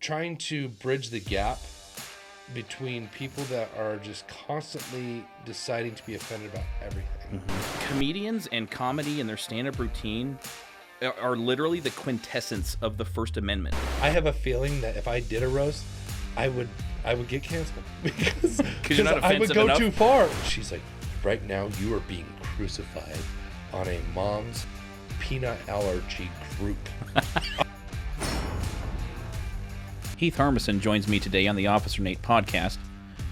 trying to bridge the gap between people that are just constantly deciding to be offended about everything. Comedians and comedy and their stand-up routine are literally the quintessence of the First Amendment. I have a feeling that if I did a roast, I would get canceled because you're not I would offensive go enough? too far. She's like, right now you are being crucified on a mom's peanut allergy group. Heath Harmison joins me today on the Officer Nate podcast.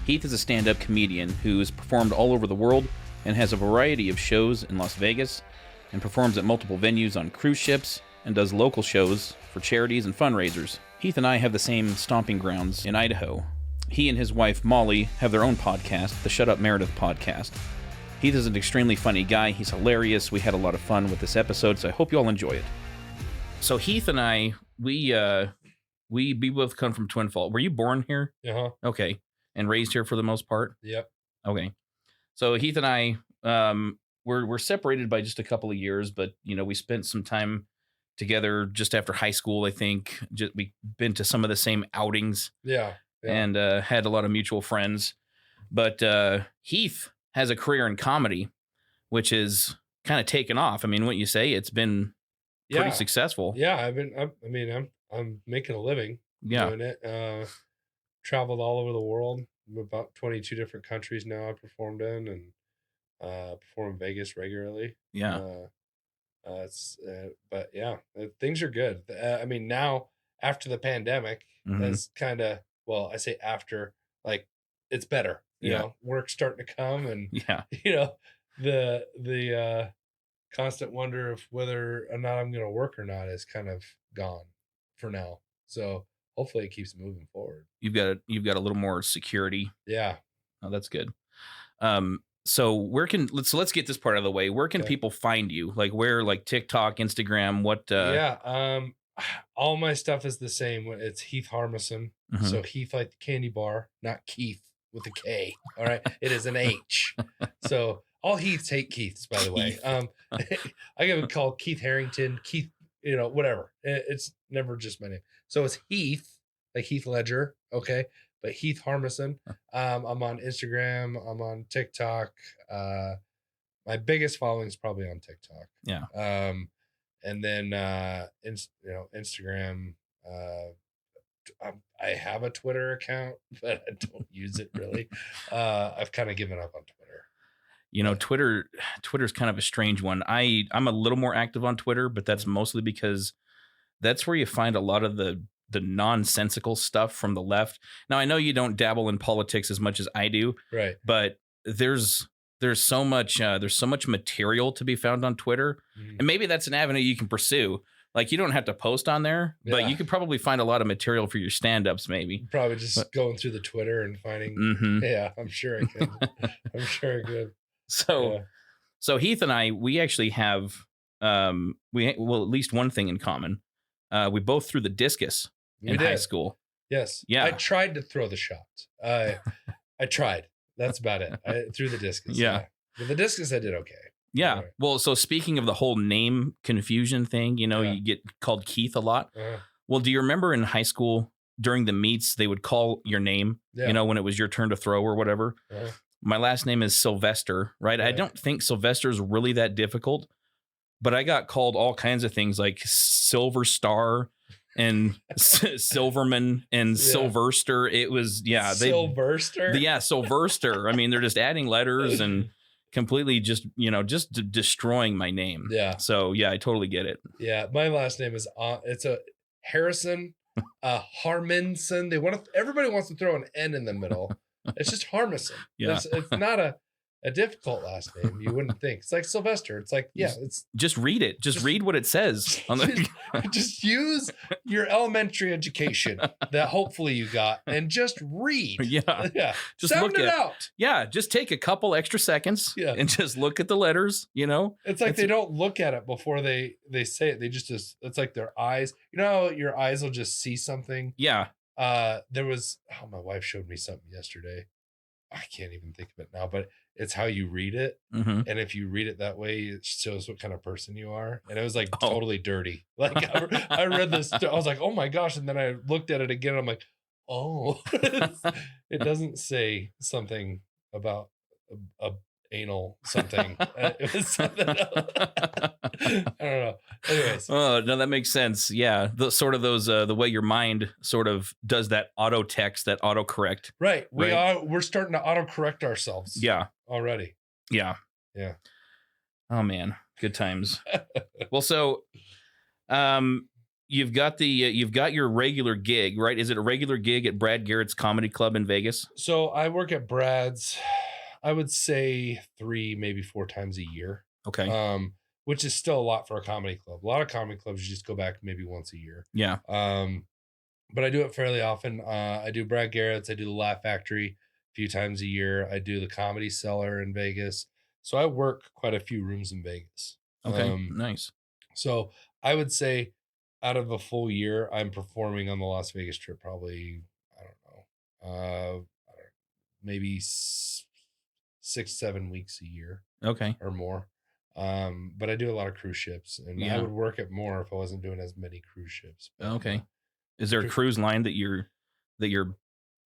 Heath is a stand-up comedian who has performed all over the world and has a variety of shows in Las Vegas and performs at multiple venues on cruise ships and does local shows for charities and fundraisers. Heath and I have the same stomping grounds in Idaho. He and his wife, Molly, have their own podcast, the Shut Up Meredith podcast. Heath is an extremely funny guy. He's hilarious. We had a lot of fun with this episode, so I hope you all enjoy it. So Heath and I, we both come from Twin Falls. Were you born here? Uh-huh. Okay. And raised here for the most part? Yep. Okay. So Heath and I, we're separated by just a couple of years, but, you know, we spent some time together just after high school, I think. We've been to some of the same outings. Yeah. And had a lot of mutual friends. But Heath has a career in comedy, which is kind of taken off. I mean, what you say, it's been pretty successful. Yeah, I'm making a living doing it. Traveled all over the world, about 22 different countries now I performed in, and perform in Vegas regularly. Yeah. But yeah, things are good. I mean, now after the pandemic, that's kind of, well, I say after, like, it's better. You know, work's starting to come, and you know, the constant wonder of whether or not I'm going to work or not is kind of gone for now. So hopefully it keeps moving forward. You've got a little more security. Yeah. Oh, that's good. So let's get this part out of the way. Where can people find you? Like where, like TikTok, Instagram, what? All my stuff is the same. It's Heath Harmison. So Heath like the candy bar, not Keith with a K. All right. It is an H. So all Heaths hate Keiths, by the way. I get called Keith Harrington, Keith, you know, whatever. It's never just my name. So it's Heath, like Heath Ledger. Okay. But Heath Harmison. I'm on Instagram. I'm on TikTok. My biggest following is probably on TikTok. Yeah. And then, Instagram. I have a Twitter account, but I don't use it really. I've kind of given up on Twitter. You know, Twitter's kind of a strange one. I'm a little more active on Twitter, but that's mostly because that's where you find a lot of the nonsensical stuff from the left. Now, I know you don't dabble in politics as much as I do, right? But there's so much material to be found on Twitter, and maybe that's an avenue you can pursue. Like, you don't have to post on there, but you could probably find a lot of material for your stand-ups, maybe. Probably just going through the Twitter and finding. Yeah, I'm sure I could. I'm sure I could. So Heath and I, we actually have at least one thing in common. We both threw the discus in high school. Yes. Yeah. I tried to throw the shot. I tried. That's about it. I threw the discus. Yeah. But the discus, I did okay. Yeah. Right. Well, so speaking of the whole name confusion thing, you know, you get called Keith a lot. Well, do you remember in high school during the meets, they would call your name, you know, when it was your turn to throw or whatever? My last name is Sylvester, right? I don't think Sylvester is really that difficult, but I got called all kinds of things like Silver Star and Silverman and Sylvester. It was, Sylvester? Sylvester. I mean, they're just adding letters and completely just destroying my name. Yeah. So, yeah, I totally get it. Yeah. My last name is, it's a Harrison, Harmison. Everybody wants to throw an N in the middle. It's just Harmison. Yeah. It's not a difficult last name. You wouldn't think. It's like Sylvester. It's like, it's just read it. Just read what it says on the just use your elementary education that hopefully you got and just read. Yeah. Just sound it out. Yeah. Just take a couple extra seconds and just look at the letters, you know. It's like they don't look at it before they say it. They just it's like their eyes. You know, your eyes will just see something. Yeah. There was my wife showed me something yesterday. I can't even think of it now, but it's how you read it. Mm-hmm. And if you read it that way, it shows what kind of person you are. And it was like Oh. totally dirty. Like I read this, I was like, oh my gosh. And then I looked at it again. And I'm like, oh, it doesn't say something about a anal something. It was something else. I don't know. Anyways. Oh, no, that makes sense. Yeah. The way your mind sort of does that auto text, that autocorrect. Right. We're starting to autocorrect ourselves. Yeah. Already. Yeah. Yeah. Oh man. Good times. Well, so, you've got your regular gig, right? Is it a regular gig at Brad Garrett's Comedy Club in Vegas? So I work at Brad's, I would say 3, maybe 4 times a year. Okay. Which is still a lot for a comedy club. A lot of comedy clubs, you just go back maybe once a year. Yeah. But I do it fairly often. I do Brad Garrett's. I do the Laugh Factory a few times a year. I do the Comedy Cellar in Vegas. So I work quite a few rooms in Vegas. Okay. Nice. So I would say out of a full year, I'm performing on the Las Vegas trip probably, I don't know, maybe 6-7 weeks a year. Okay. Or more. But I do a lot of cruise ships, and I would work it more if I wasn't doing as many cruise ships. But, okay. Is there a cruise line that you're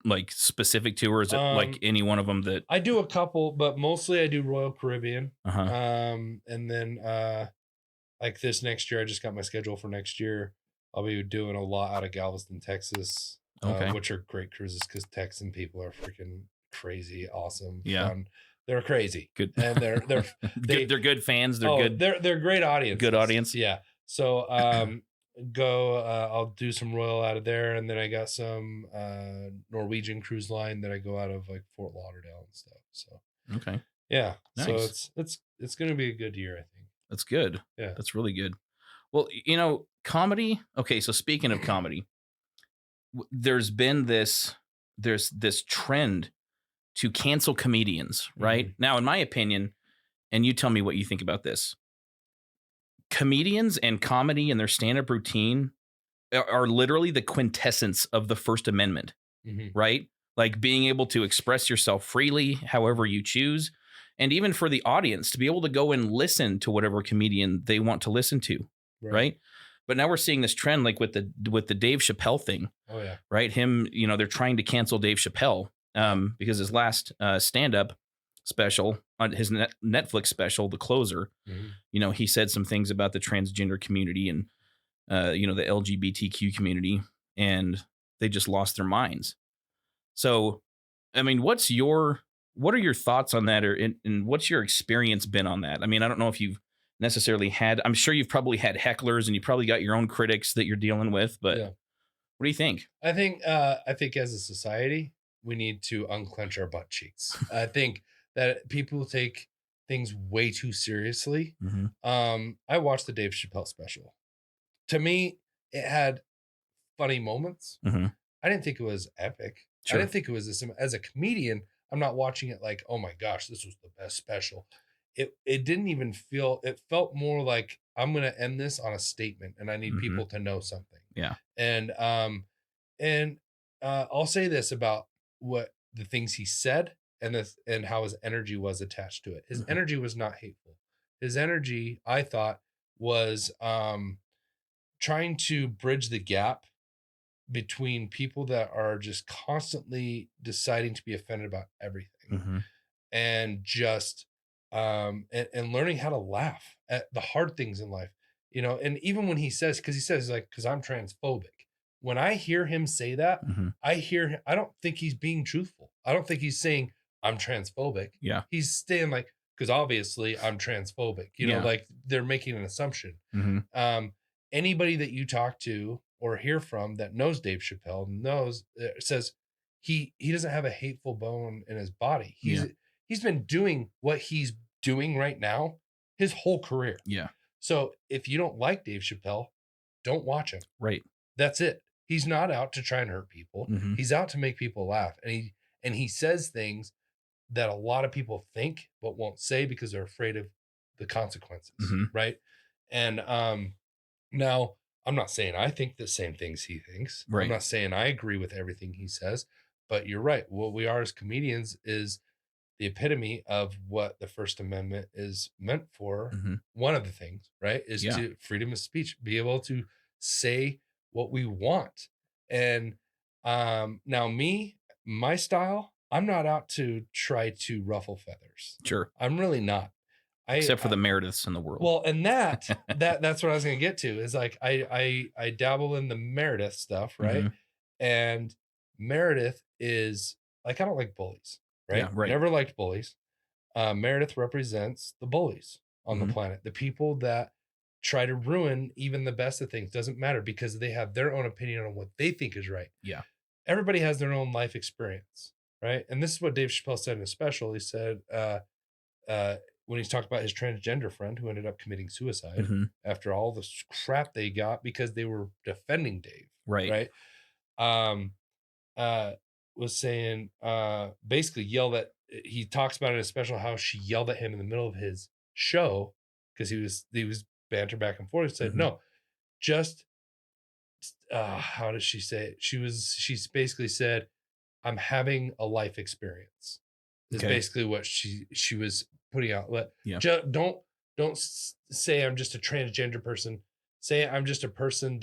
like specific to, or is it like any one of them that I do a couple, but mostly I do Royal Caribbean. Uh-huh. And then like this next year, I just got my schedule for next year. I'll be doing a lot out of Galveston, Texas, which are great cruises because Texan people are freaking crazy, awesome, fun. They're crazy, good, and they're good, they're good fans. They're good. They're great audience. Good audience. Yeah. So I'll do some Royal out of there, and then I got some Norwegian cruise line that I go out of like Fort Lauderdale and stuff. So okay. Yeah. Nice. So it's gonna be a good year, I think. That's good. Yeah. That's really good. Well, comedy. Okay, so speaking of comedy, there's this trend to cancel comedians, right? Mm-hmm. Now, in my opinion, and you tell me what you think about this, comedians and comedy and their stand-up routine are literally the quintessence of the First Amendment, right? Like being able to express yourself freely, however you choose, and even for the audience to be able to go and listen to whatever comedian they want to listen to, right? But now we're seeing this trend, like with the Dave Chappelle thing. Oh yeah, right. Him, they're trying to cancel Dave Chappelle because his last stand-up special on his Netflix special, The Closer, he said some things about the transgender community and the LGBTQ community, and they just lost their minds. So, I mean, what are your thoughts on that, and what's your experience been on that? I mean, I don't know if you've necessarily had, I'm sure you've probably had hecklers and you probably got your own critics that you're dealing with, but what do you think? I think as a society, we need to unclench our butt cheeks. I think that people take things way too seriously. I watched the Dave Chappelle special. To me, it had funny moments. I didn't think it was epic. Sure. I didn't think it was as a comedian, I'm not watching it like, oh my gosh, this was the best special. It didn't even feel, it felt more like I'm going to end this on a statement and I need people to know something. Yeah. And I'll say this about what the things he said and how his energy was attached to it. His energy was not hateful. His energy, I thought, was trying to bridge the gap between people that are just constantly deciding to be offended about everything and just and learning how to laugh at the hard things in life, and even when he says, because I'm transphobic. When I hear him say that, I don't think he's being truthful. I don't think he's saying I'm transphobic. Yeah. He's saying like, because obviously I'm transphobic, like they're making an assumption. Anybody that you talk to or hear from that knows Dave Chappelle says he doesn't have a hateful bone in his body. He's been doing what he's doing right now his whole career. Yeah. So if you don't like Dave Chappelle, don't watch him. Right. That's it. He's not out to try and hurt people. He's out to make people laugh. And he says things that a lot of people think but won't say because they're afraid of the consequences. Right. And now I'm not saying I think the same things he thinks. Right. I'm not saying I agree with everything he says, but you're right. What we are as comedians is the epitome of what the First Amendment is meant for. One of the things, right, is to freedom of speech, be able to say what we want. And now my style, I'm not out to try to ruffle feathers. Sure. I'm really not. Except for the Merediths in the world. Well, and that's what I was going to get to, is like I dabble in the Meredith stuff, right? And Meredith is like, I don't like bullies, right? Yeah, right. Never liked bullies. Meredith represents the bullies on the planet, the people that try to ruin even the best of things. Doesn't matter, because they have their own opinion on what they think is right. Yeah. Everybody has their own life experience, right? And this is what Dave Chappelle said in a special. He said, when he's talked about his transgender friend who ended up committing suicide after all the crap they got because they were defending Dave. Right. Was saying, basically yelled at, he talks about it in a special, how she yelled at him in the middle of his show because he was banter back and forth. He said, no, just, how does she say it? She's basically said, I'm having a life experience. Is basically what she was putting out. Don't say I'm just a transgender person. Say I'm just a person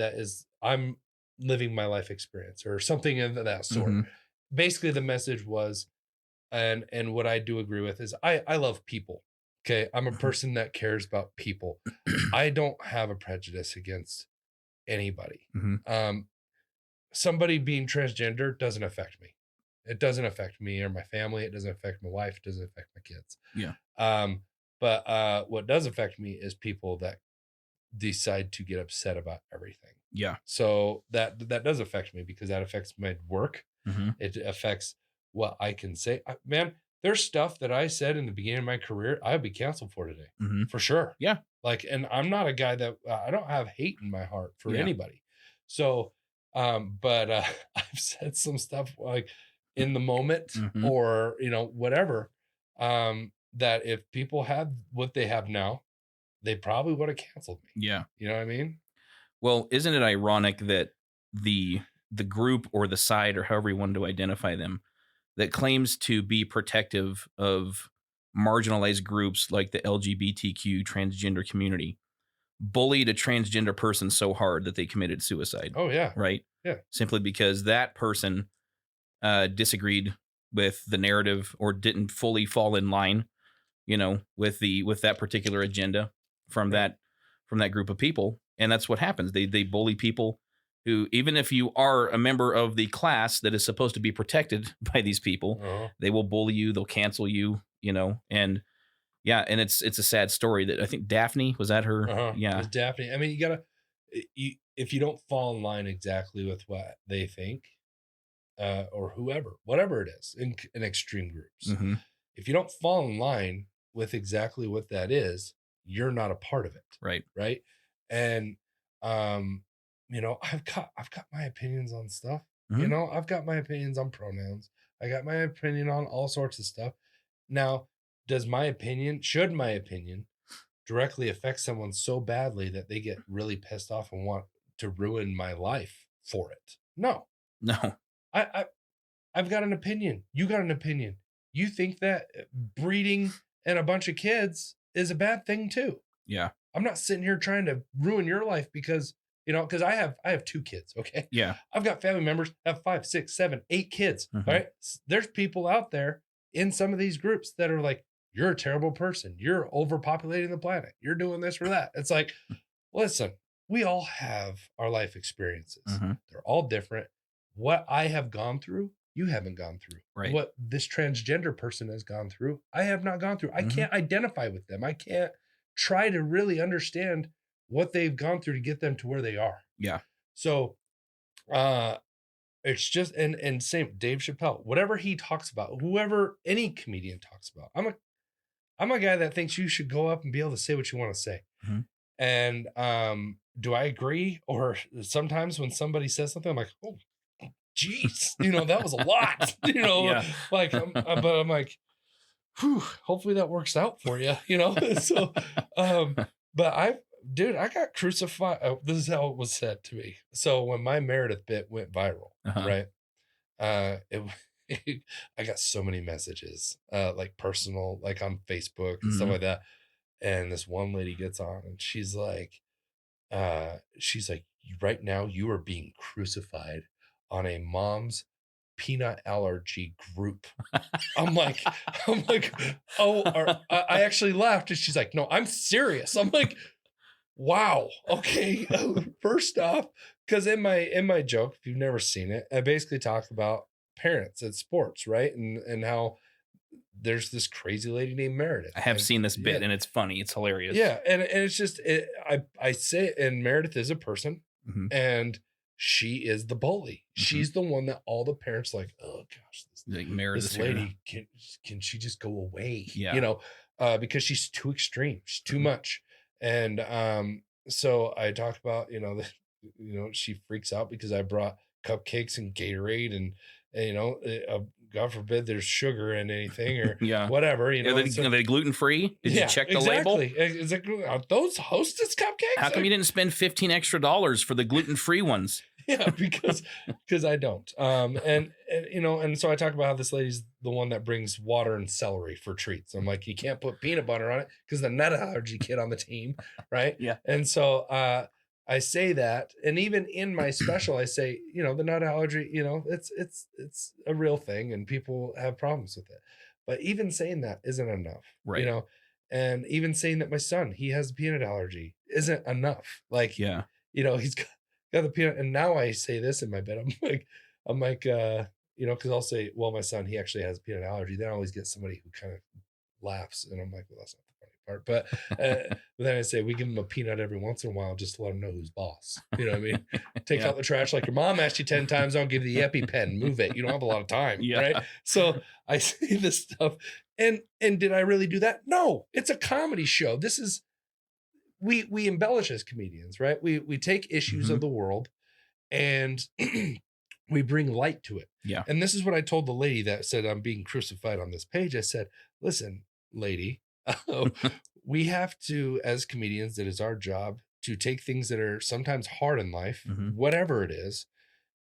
I'm living my life experience or something of that sort. Basically, the message was, and what I do agree with is I love people. Okay, I'm a person that cares about people. I don't have a prejudice against anybody. Somebody being transgender doesn't affect me. It doesn't affect me or my family. It doesn't affect my wife. It doesn't affect my kids. But what does affect me is people that decide to get upset about everything. So that does affect me, because that affects my work. It affects what I can say. Man, there's stuff that I said in the beginning of my career I would be canceled for today, for sure. Like, and I'm not a guy that I don't have hate in my heart for anybody. So, but I've said some stuff like in the moment or, whatever, that if people had what they have now, they probably would have canceled me. You know what I mean? Well, isn't it ironic that the group or the side, or however you want to identify them, that claims to be protective of marginalized groups like the LGBTQ transgender community bullied a transgender person so hard that they committed suicide? Oh, yeah. Right? Yeah. Simply because that person disagreed with the narrative or didn't fully fall in line, with that particular agenda from that group of people. And that's what happens. They bully people who, even if you are a member of the class that is supposed to be protected by these people, they will bully you. They'll cancel you, and and it's a sad story that I think Daphne, was that her? It was Daphne. I mean, if you don't fall in line exactly with what they think, or whatever it is in extreme groups, if you don't fall in line with exactly what that is, you're not a part of it. Right. And, I've got my opinions on stuff. I've got my opinions on pronouns. I got my opinion on all sorts of stuff. Now, should my opinion directly affect someone so badly that they get really pissed off and want to ruin my life for it? No. I've got an opinion. You got an opinion. You think that breeding and a bunch of kids is a bad thing too. I'm not sitting here trying to ruin your life because I have 2 kids. Okay. I've got family members have 5, 6, 7, 8 kids. All right. There's people out there in some of these groups that are like, you're a terrible person. You're overpopulating the planet. You're doing this or that. It's like, listen, we all have our life experiences. They're all different. What I have gone through, you haven't gone through. What this transgender person has gone through, I have not gone through. I can't identify with them. I can't try to really understand what they've gone through to get them to where they are. So it's just, and same Dave Chappelle, whatever he talks about, whoever any comedian talks about, I'm a guy that thinks you should go up and be able to say what you want to say. And do I agree? Or sometimes when somebody says something, I'm like, oh, geez, that was a lot, like, but I'm like, whew, hopefully that works out for you, So, but I got crucified. This is how it was said to me. So when my Meredith bit went viral, right? I got so many messages, like personal, like on Facebook and stuff like that. And this one lady gets on and she's like, right now you are being crucified on a mom's peanut allergy group. I'm like, I actually laughed and she's like, no, I'm serious. I'm like, wow. Okay. First off, because in my joke, if you've never seen it, I basically talk about parents at sports, right? And how there's this crazy lady named Meredith. I have seen this bit and it's funny. It's hilarious. Yeah. And it's just, I say it, and Meredith is a person and she is the bully. She's the one that all the parents like, oh gosh, this lady, can she just go away? Yeah. Because she's too extreme. She's too much. And so I talked about, she freaks out because I brought cupcakes and Gatorade and God forbid there's sugar in anything or whatever. Are they gluten free? Did you check the label? Is it, are those Hostess cupcakes? How come you didn't spend $15 extra for the gluten free ones? Yeah, because I don't. And so I talk about how this lady's the one that brings water and celery for treats. I'm like, you can't put peanut butter on it because the nut allergy kid on the team, right? Yeah. And so I say that, and even in my special, I say, the nut allergy, it's a real thing, and people have problems with it. But even saying that isn't enough, right? And even saying that my son, he has a peanut allergy, isn't enough. Like, he's got the peanut, and now I say this in my bed. I'm like, because I'll say, well, my son, he actually has a peanut allergy. Then I always get somebody who kind of laughs, and I'm like, well, that's not the funny part. But then I say, we give him a peanut every once in a while just to let him know who's boss. You know what I mean? Take out the trash like your mom asked you 10 times. I'll give you the EpiPen. Move it. You don't have a lot of time, right? So I say this stuff, and did I really do that? No, it's a comedy show. This is. We embellish as comedians, right? We take issues of the world and we bring light to it. Yeah. And this is what I told the lady that said, I'm being crucified on this page. I said, listen, lady, we have to, as comedians, it is our job to take things that are sometimes hard in life, whatever it is,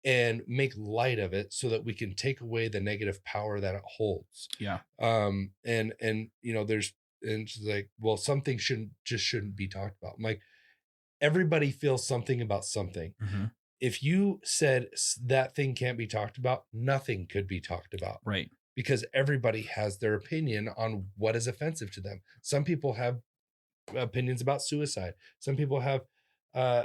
and make light of it so that we can take away the negative power that it holds. Yeah. And she's like, well, something shouldn't be talked about. I'm like, everybody feels something about something. If you said that thing can't be talked about, nothing could be talked about. Right. Because everybody has their opinion on what is offensive to them. Some people have opinions about suicide. Some people have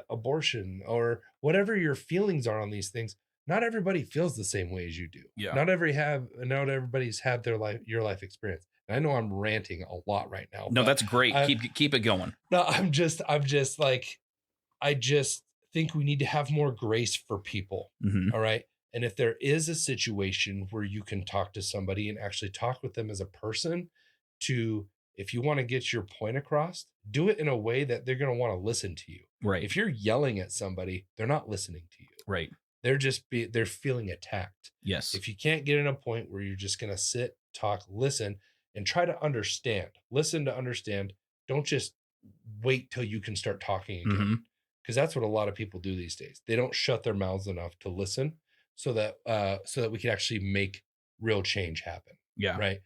abortion or whatever your feelings are on these things. Not everybody feels the same way as you do. Yeah. Not everybody's had your life experience. I know I'm ranting a lot right now. No, that's great. Keep it going. No, I'm just like, I just think we need to have more grace for people. All right. And if there is a situation where you can talk to somebody and actually talk with them as a person if you want to get your point across, do it in a way that they're going to want to listen to you. Right. If you're yelling at somebody, they're not listening to you. Right. They're feeling attacked. Yes. If you can't get in a point where you're just going to sit, talk, listen, and try to understand, listen to understand. Don't just wait till you can start talking again. Because that's what a lot of people do these days. They don't shut their mouths enough to listen so that we can actually make real change happen. Yeah. Right.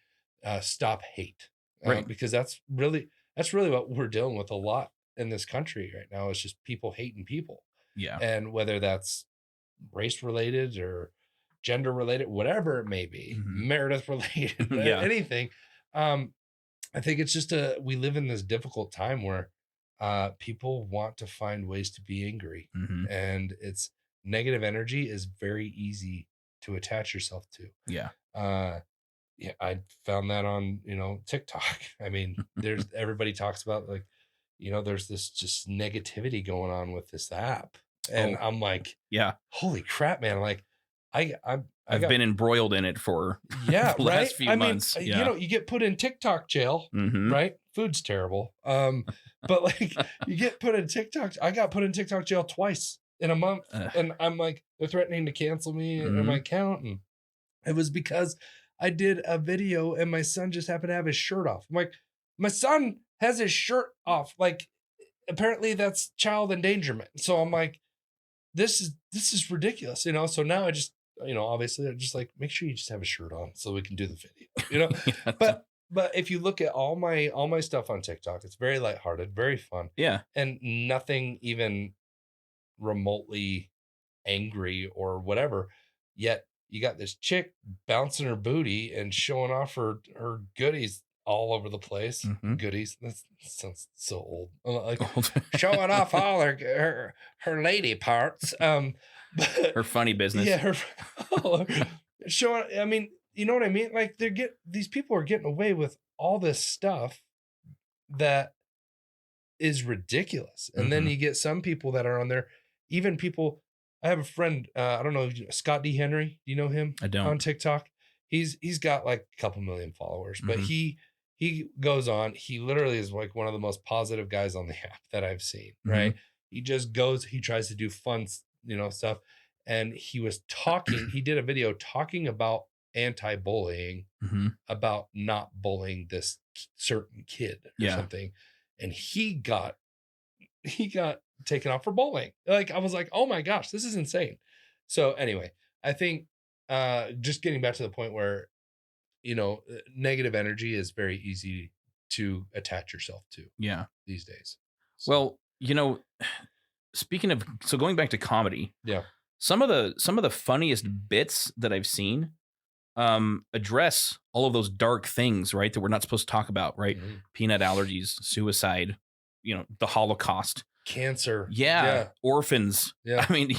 Stop hate. Right. Because that's really what we're dealing with a lot in this country right now. Is just people hating people. Yeah. And whether that's race related or gender related, whatever it may be, Meredith related, anything. I think it's just we live in this difficult time where people want to find ways to be angry, and it's negative energy is very easy to attach yourself to. Yeah. I found that on, TikTok. I mean, everybody talks about there's this just negativity going on with this app. And I'm like, holy crap, man. I'm like, I've been embroiled in it for the last few months. You get put in TikTok jail, right? Food's terrible. But like you get put in TikTok. I got put in TikTok jail twice in a month. And I'm like, they're threatening to cancel me and my account. And it was because I did a video and my son just happened to have his shirt off. I'm like, my son has his shirt off. Like, apparently that's child endangerment. So I'm like, this is ridiculous, So now obviously they're just like, make sure you just have a shirt on so we can do the video, but if you look at all my stuff on TikTok, it's very lighthearted, very fun. Yeah. And nothing even remotely angry or whatever. Yet you got this chick bouncing her booty and showing off her goodies all over the place. Mm-hmm. Goodies. That sounds so old. Like showing off all her lady parts. But her funny business. Yeah, showing. I mean, you know what I mean? Like these people are getting away with all this stuff that is ridiculous. And then you get some people that are on there, even people. I have a friend, I don't know, Scott D. Henry. Do you know him? I don't. On TikTok. He's got like a couple million followers, but he goes on. He literally is like one of the most positive guys on the app that I've seen, right? He just goes, he tries to do fun, stuff. And he did a video talking about anti-bullying, about not bullying this certain kid or something. And he got taken off for bullying. Like, I was like, oh my gosh, this is insane. So anyway, I think just getting back to the point where, negative energy is very easy to attach yourself to. Yeah. These days. So. Well, speaking of, so going back to comedy. Yeah. Some of the funniest bits that I've seen address all of those dark things, right? That we're not supposed to talk about, right? Peanut allergies, suicide, the Holocaust. Cancer. Yeah. Orphans. Yeah. I mean,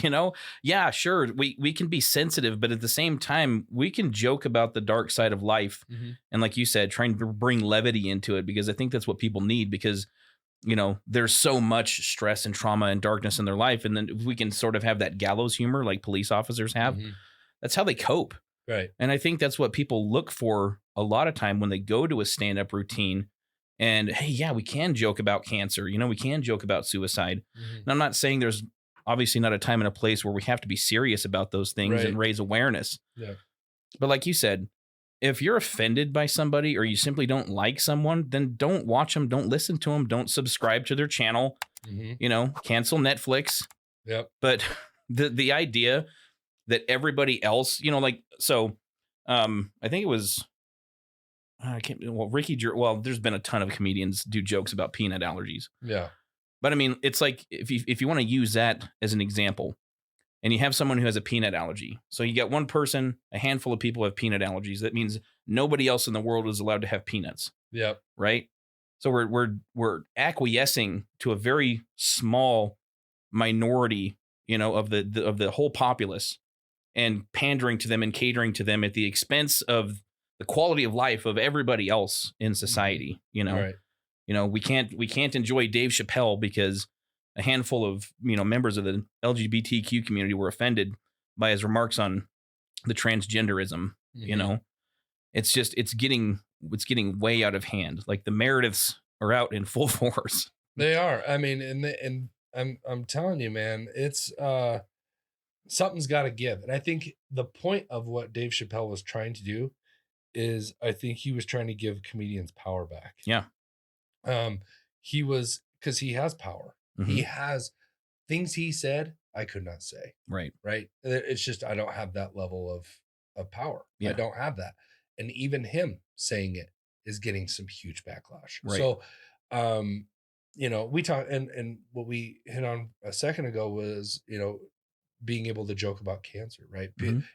sure. We can be sensitive, but at the same time, we can joke about the dark side of life. And like you said, trying to bring levity into it, because I think that's what people need, because, there's so much stress and trauma and darkness in their life. And then if we can sort of have that gallows humor like police officers have, that's how they cope. Right. And I think that's what people look for a lot of time when they go to a stand-up routine. And hey, yeah, we can joke about cancer. We can joke about suicide. And I'm not saying there's obviously not a time and a place where we have to be serious about those things and raise awareness. Yeah. But like you said, if you're offended by somebody or you simply don't like someone, then don't watch them. Don't listen to them. Don't subscribe to their channel. Cancel Netflix. Yep. But the idea that everybody else, I think it was, Ricky, there's been a ton of comedians do jokes about peanut allergies. Yeah. But I mean, it's like, if you want to use that as an example, and you have someone who has a peanut allergy. So you got one person, a handful of people have peanut allergies. That means nobody else in the world is allowed to have peanuts. Yep. Right. So we're acquiescing to a very small minority, of the whole populace, and pandering to them and catering to them at the expense of the quality of life of everybody else in society. Right. We can't enjoy Dave Chappelle because a handful of, members of the LGBTQ community were offended by his remarks on the transgenderism. It's getting way out of hand. Like the Merediths are out in full force. They are. I mean, and I'm telling you, man, it's something's got to give. And I think the point of what Dave Chappelle was trying to do is, I think he was trying to give comedians power back. Yeah. Because he has power. He has things he said I could not say. Right. It's just, I don't have that level of power. Yeah. I don't have that. And even him saying it is getting some huge backlash. Right. So, we talked, and what we hit on a second ago was, being able to joke about cancer, right?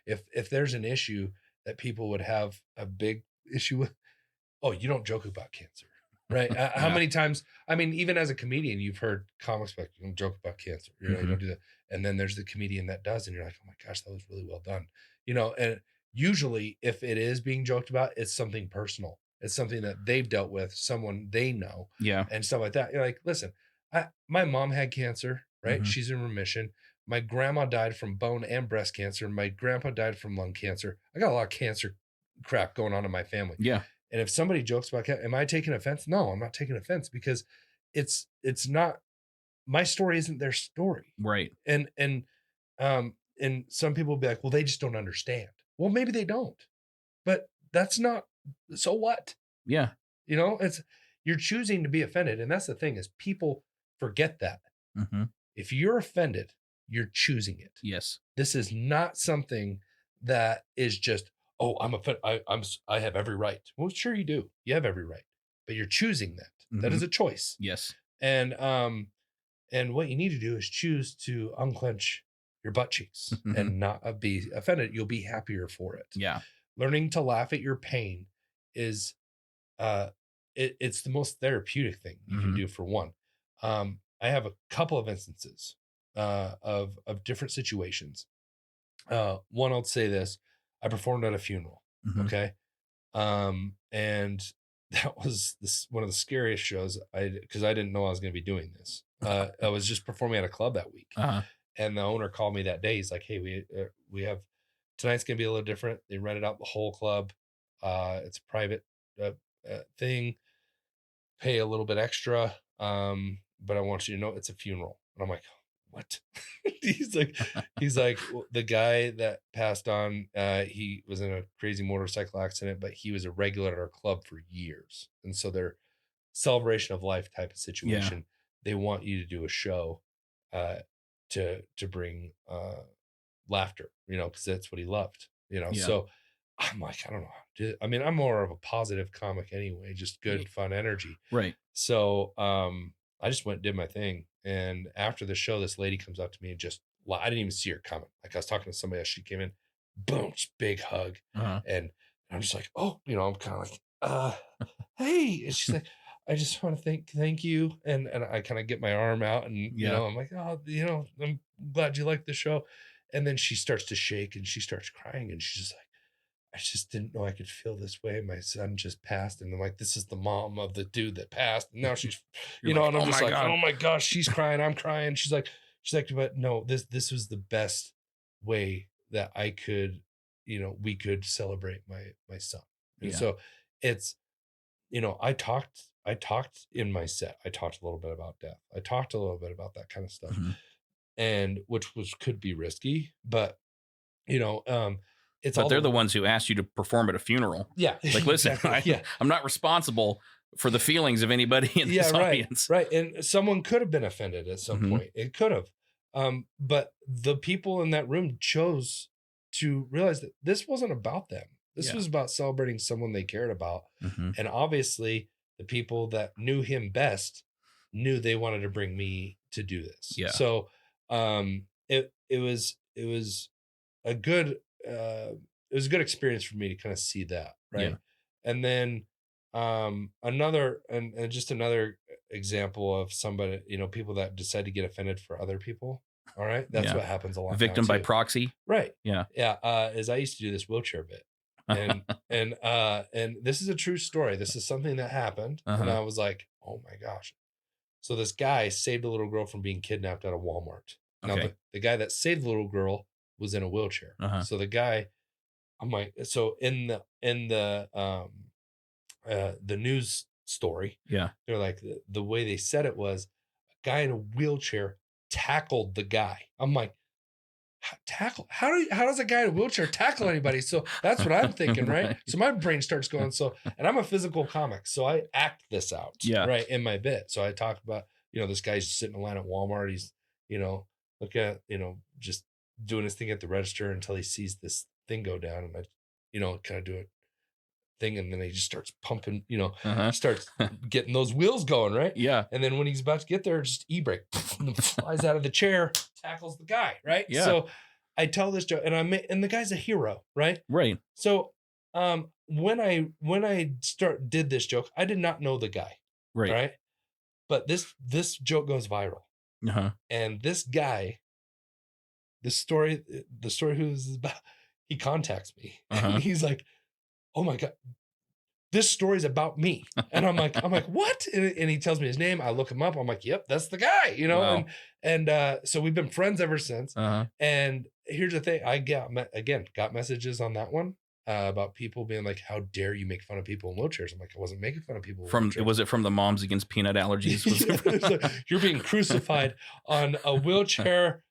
If there's an issue that people would have a big issue with, you don't joke about cancer. Right. How many times, I mean, even as a comedian, you've heard comics like, you don't joke about cancer, you don't do that. And then there's the comedian that does, and you're like, oh my gosh, that was really well done. And usually if it is being joked about, it's something personal. It's something that they've dealt with, someone they know. Yeah. And stuff like that. You're like, listen, my mom had cancer, right? She's in remission. My grandma died from bone and breast cancer. My grandpa died from lung cancer. I got a lot of cancer crap going on in my family. Yeah. And if somebody jokes about am I taking offense? No, I'm not taking offense, because it's not, my story isn't their story. Right. And some people will be like, well, they just don't understand. Well, maybe they don't, but that's not, so what? Yeah. You're choosing to be offended. And that's the thing, is people forget that. If you're offended, you're choosing it. Yes. This is not something that is just, oh, I have every right. Well, sure you do. You have every right, but you're choosing that. Mm-hmm. That is a choice. Yes. And what you need to do is choose to unclench your butt cheeks and not be offended. You'll be happier for it. Yeah. Learning to laugh at your pain is, it's the most therapeutic thing you can do for one. I have a couple of instances of different situations. One, I'll say this: I performed at a funeral. Okay, and that was one of the scariest shows. Because I didn't know I was going to be doing this. I was just performing at a club that week, and the owner called me that day. He's like, "Hey, we have tonight's going to be a little different. They rented out the whole club. It's a private thing. Pay a little bit extra, but I want you to know it's a funeral." And I'm like, what? he's like well, the guy that passed on, he was in a crazy motorcycle accident, but he was a regular at our club for years. And so they're celebration of life type of situation. They want you to do a show to bring laughter, because that's what he loved, so I'm like, I don't know. I mean, I'm more of a positive comic anyway, just good, fun energy. Right. So I just went and did my thing. And after the show, this lady comes up to me and I didn't even see her coming. Like, I was talking to somebody else. She came in, boom, big hug. And I'm just like, oh, I'm kind of like, hey. And she's like, I just want to thank you. And I kind of get my arm out and, I'm like, oh, I'm glad you liked the show. And then she starts to shake and she starts crying. And she's just like, I just didn't know I could feel this way. My son just passed. And I'm like, this is the mom of the dude that passed. And now she's, and I'm just like, oh my gosh, she's crying. I'm crying. She's like, but no, this was the best way that I could, we could celebrate my son. And so it's, I talked in my set. I talked a little bit about death. I talked a little bit about that kind of stuff, and which could be risky, but but they're the ones who asked you to perform at a funeral. Yeah. Like, listen, exactly. I'm not responsible for the feelings of anybody in this audience. Right. And someone could have been offended at some point. It could have. But the people in that room chose to realize that this wasn't about them. This was about celebrating someone they cared about. And obviously the people that knew him best knew they wanted to bring me to do this. Yeah. So it was a good good experience for me to kind of see that. Right. Yeah. And then another example of somebody, people that decide to get offended for other people. All right. That's what happens a lot. Victim by proxy. Right. Yeah. Yeah. As I used to do this wheelchair bit. And this is a true story. This is something that happened. And I was like, oh my gosh. So this guy saved a little girl from being kidnapped out of Walmart. Now the guy that saved the little girl was in a wheelchair. So the guy, I'm like, so in the news story, they're like, the way they said it was a guy in a wheelchair tackled the guy. I'm like, tackle? How does a guy in a wheelchair tackle anybody? So that's what I'm thinking, right? So my brain starts going, and I'm a physical comic, so I act this out, right, in my bit. So I talk about, this guy's sitting in line at Walmart. He's, look at, just doing his thing at the register until he sees this thing go down, and I, kind of do it thing, and then he just starts pumping, starts getting those wheels going, right? Yeah. And then when he's about to get there, just e-brake flies out of the chair, tackles the guy, right? Yeah. So I tell this joke, and the guy's a hero, right? Right. So when I did this joke, I did not know the guy, right? But this joke goes viral, and this guy, the story who this is about, he contacts me, and he's like, oh my God, this story's about me. And I'm like, what? And he tells me his name. I look him up. I'm like, yep, that's the guy, Wow. And so we've been friends ever since. And here's the thing. I got messages on that one about people being like, how dare you make fun of people in wheelchairs? I'm like, I wasn't making fun of people in wheelchairs. Was it from the Moms Against Peanut Allergies? Like, you're being crucified on a wheelchair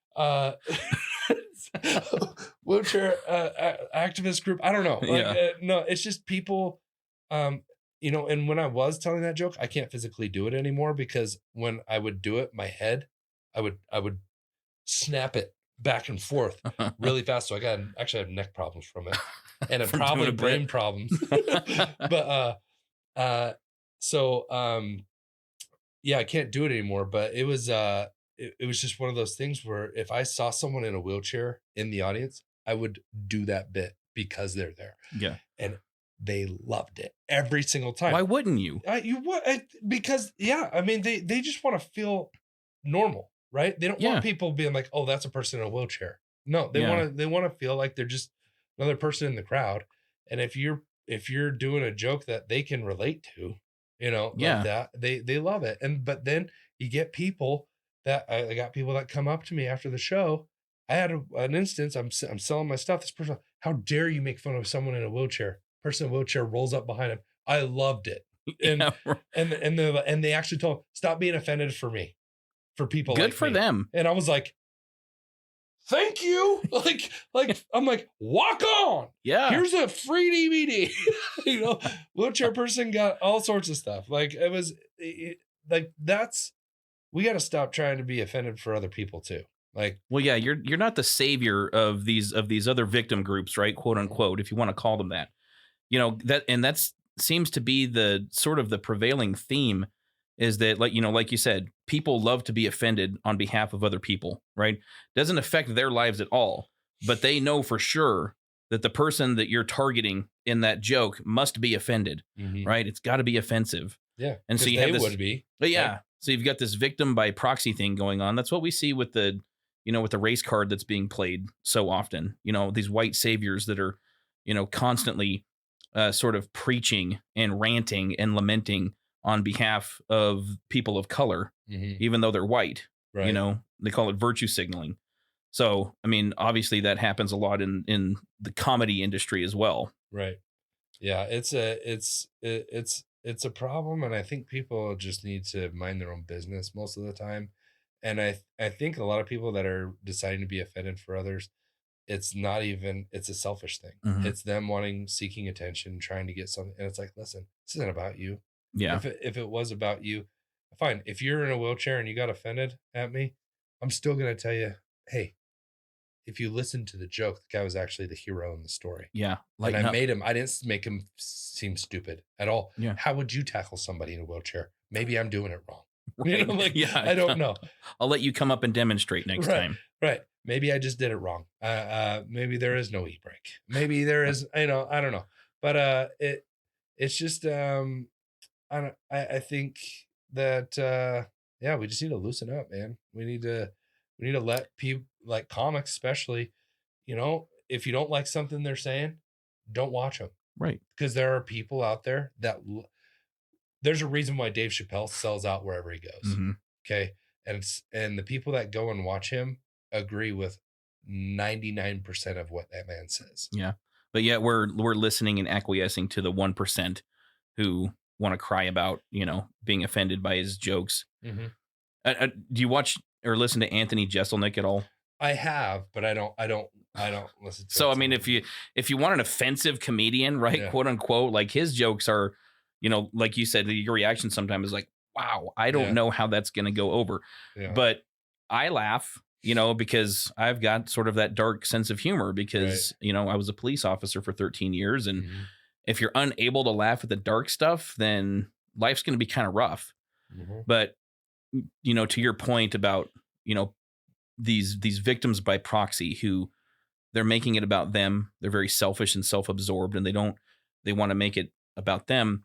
activist group. I don't know. No, it's just people, and when I was telling that joke, I can't physically do it anymore, because when I would do it, my head, I would snap it back and forth really fast. So I actually have neck problems from it, and probably brain problems. But yeah, I can't do it anymore. But it was it was just one of those things where if I saw someone in a wheelchair in the audience, I would do that bit because they're there. Yeah. And they loved it every single time. Why wouldn't you? Because I mean, they just want to feel normal, right? They don't want people being like, oh, that's a person in a wheelchair. No, they want to feel like they're just another person in the crowd. And if you're doing a joke that they can relate to, like that, they love it. But then you get people that I got people that come up to me after the show. I had an instance. I'm selling my stuff. This person, how dare you make fun of someone in a wheelchair? Person in a wheelchair rolls up behind him. I loved it. And they actually told him, stop being offended for me, for people. Good like for me. them. And I was like, thank you. like I'm like, walk on. Yeah. Here's a free DVD. Wheelchair person got all sorts of stuff. Like it was like we got to stop trying to be offended for other people too. Like, well, yeah, you're not the savior of these other victim groups, right? Quote unquote, if you want to call them that. That seems to be the sort of the prevailing theme, is that, like you said, people love to be offended on behalf of other people, right? Doesn't affect their lives at all, but they know for sure that the person that you're targeting in that joke must be offended, right? It's got to be offensive. Yeah. And so would be. But yeah. Right? So you've got this victim by proxy thing going on. That's what we see with the race card that's being played so often, these white saviors that are, constantly sort of preaching and ranting and lamenting on behalf of people of color, even though they're white. Right. They call it virtue signaling. So, I mean, obviously that happens a lot in the comedy industry as well. Right. Yeah, it's a problem, and I think people just need to mind their own business most of the time. And I think a lot of people that are deciding to be offended for others, it's a selfish thing. It's them seeking attention, trying to get something. And it's like, listen, this isn't about you. Yeah. If it was about you, fine. If you're in a wheelchair and you got offended at me, I'm still going to tell you, hey, if you listen to the joke, the guy was actually the hero in the story. Yeah. I didn't make him seem stupid at all. Yeah. How would you tackle somebody in a wheelchair? Maybe I'm doing it wrong. Right. I don't know. I'll let you come up and demonstrate next time. Right. Maybe I just did it wrong. Maybe there is no e-brake. Maybe there is, I don't know. But it's just I think that we just need to loosen up, man. We need to let people, like comics especially, if you don't like something they're saying, don't watch them. Right. Because there are people out there that there's a reason why Dave Chappelle sells out wherever he goes. Okay. And the people that go and watch him agree with 99% of what that man says. Yeah. But yet we're listening and acquiescing to the 1% who want to cry about, being offended by his jokes. Do you watch or listen to Anthony Jeselnik at all? I have, but I don't listen to So, I mean, if you want an offensive comedian, right, quote unquote, like his jokes are, like you said, your reaction sometimes is like, wow, I don't know how that's going to go over. Yeah. But I laugh, because I've got sort of that dark sense of humor because, I was a police officer for 13 years. And if you're unable to laugh at the dark stuff, then life's going to be kind of rough. But, to your point about, these victims by proxy who they're making it about them. They're very selfish and self-absorbed, and they want to make it about them.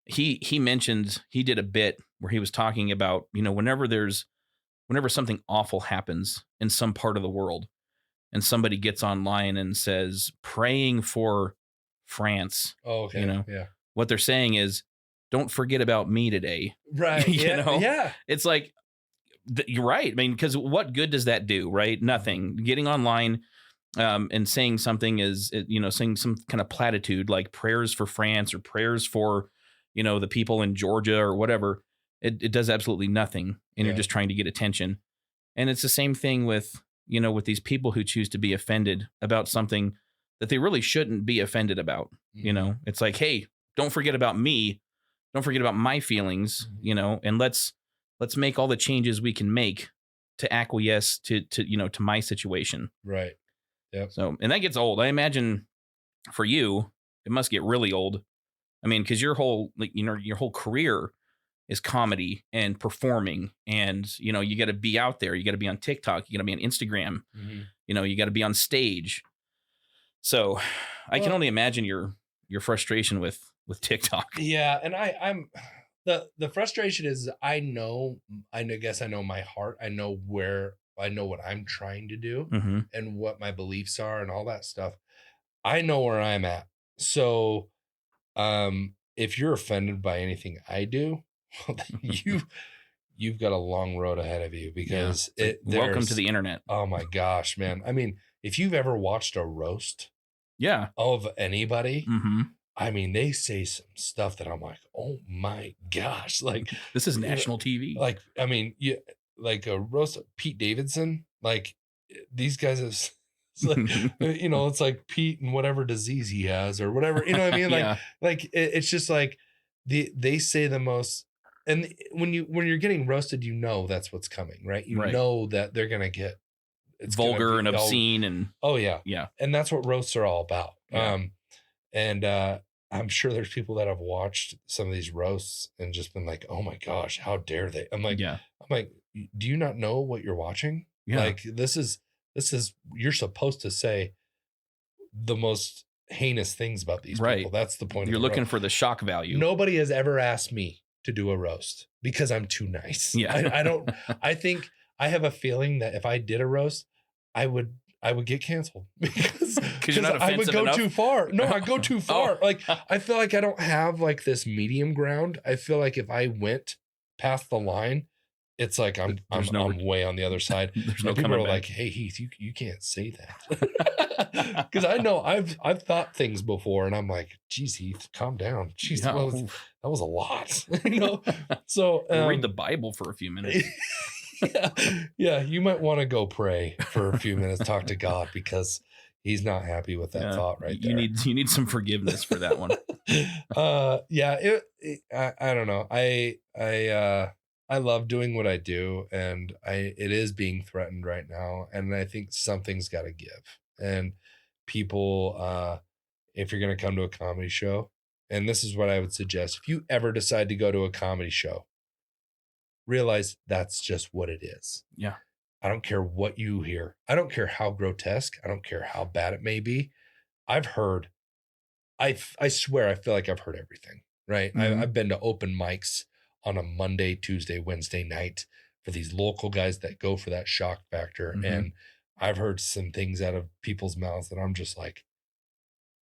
He mentioned, he did a bit where he was talking about, whenever something awful happens in some part of the world and somebody gets online and says, praying for France. Oh, okay. What they're saying is, don't forget about me today. Right. Yeah. It's like, you're right. I mean, because what good does that do? Right. Nothing. Getting online and saying something is, saying some kind of platitude like prayers for France or prayers for, the people in Georgia or whatever. It does absolutely nothing. And you're just trying to get attention. And it's the same thing with, with these people who choose to be offended about something that they really shouldn't be offended about. It's like, hey, don't forget about me. Don't forget about my feelings, and let's make all the changes we can make to acquiesce to my situation. Right. Yep. So, and that gets old. I imagine for you, it must get really old. I mean, because your whole career is comedy and performing, and you got to be out there. You got to be on TikTok. You got to be on Instagram. Mm-hmm. You got to be on stage. So, I can only imagine your frustration with TikTok. Yeah, and I'm the frustration is I guess I know my heart. I know what I'm trying to do and what my beliefs are and all that stuff. I know where I'm at. So, if you're offended by anything I do, you've got a long road ahead of you, because welcome to the internet. Oh my gosh, man. I mean, if you've ever watched a roast of anybody, I mean, they say some stuff that I'm like, oh my gosh, like this is national TV. Like, I mean, like a roast of Pete Davidson, like these guys have, it's like, it's like Pete and whatever disease he has or whatever, you know what I mean? Like it's just like they say the most, and when you're getting roasted, that's what's coming, right? You know that they're gonna get vulgar and obscene and yeah, and that's what roasts are all about. And I'm sure there's people that have watched some of these roasts and just been like, oh my gosh, how dare they? I'm like, do you not know what you're watching? Like this is you're supposed to say the most heinous things about these people. That's the point. You're looking for the shock value. Nobody has ever asked me to do a roast because I'm too nice. I think I have a feeling that if I did a roast, I would get canceled because you're not I would go enough? too far. No, I go too far. Like I feel like I don't have like this medium ground. I feel like if I went past the line, it's like I'm way on the other side. There's no people are back. like, hey Heath, you can't say that. Because I know I've thought things before, and I'm like, geez, Heath, calm down. Jeez, that was a lot. So read the Bible for a few minutes. Yeah, you might want to go pray for a few minutes, talk to God, because he's not happy with that thought right there. You need some forgiveness for that one. I don't know. I love doing what I do, and it is being threatened right now, and I think something's got to give. And people, if you're going to come to a comedy show, and this is what I would suggest, if you ever decide to go to a comedy show, realize that's just what it is. Yeah. I don't care what you hear. I don't care how grotesque. I don't care how bad it may be. I've heard, I swear, I feel like I've heard everything, right? I've been to open mics on a Monday, Tuesday, Wednesday night for these local guys that go for that shock factor. And I've heard some things out of people's mouths that I'm just like,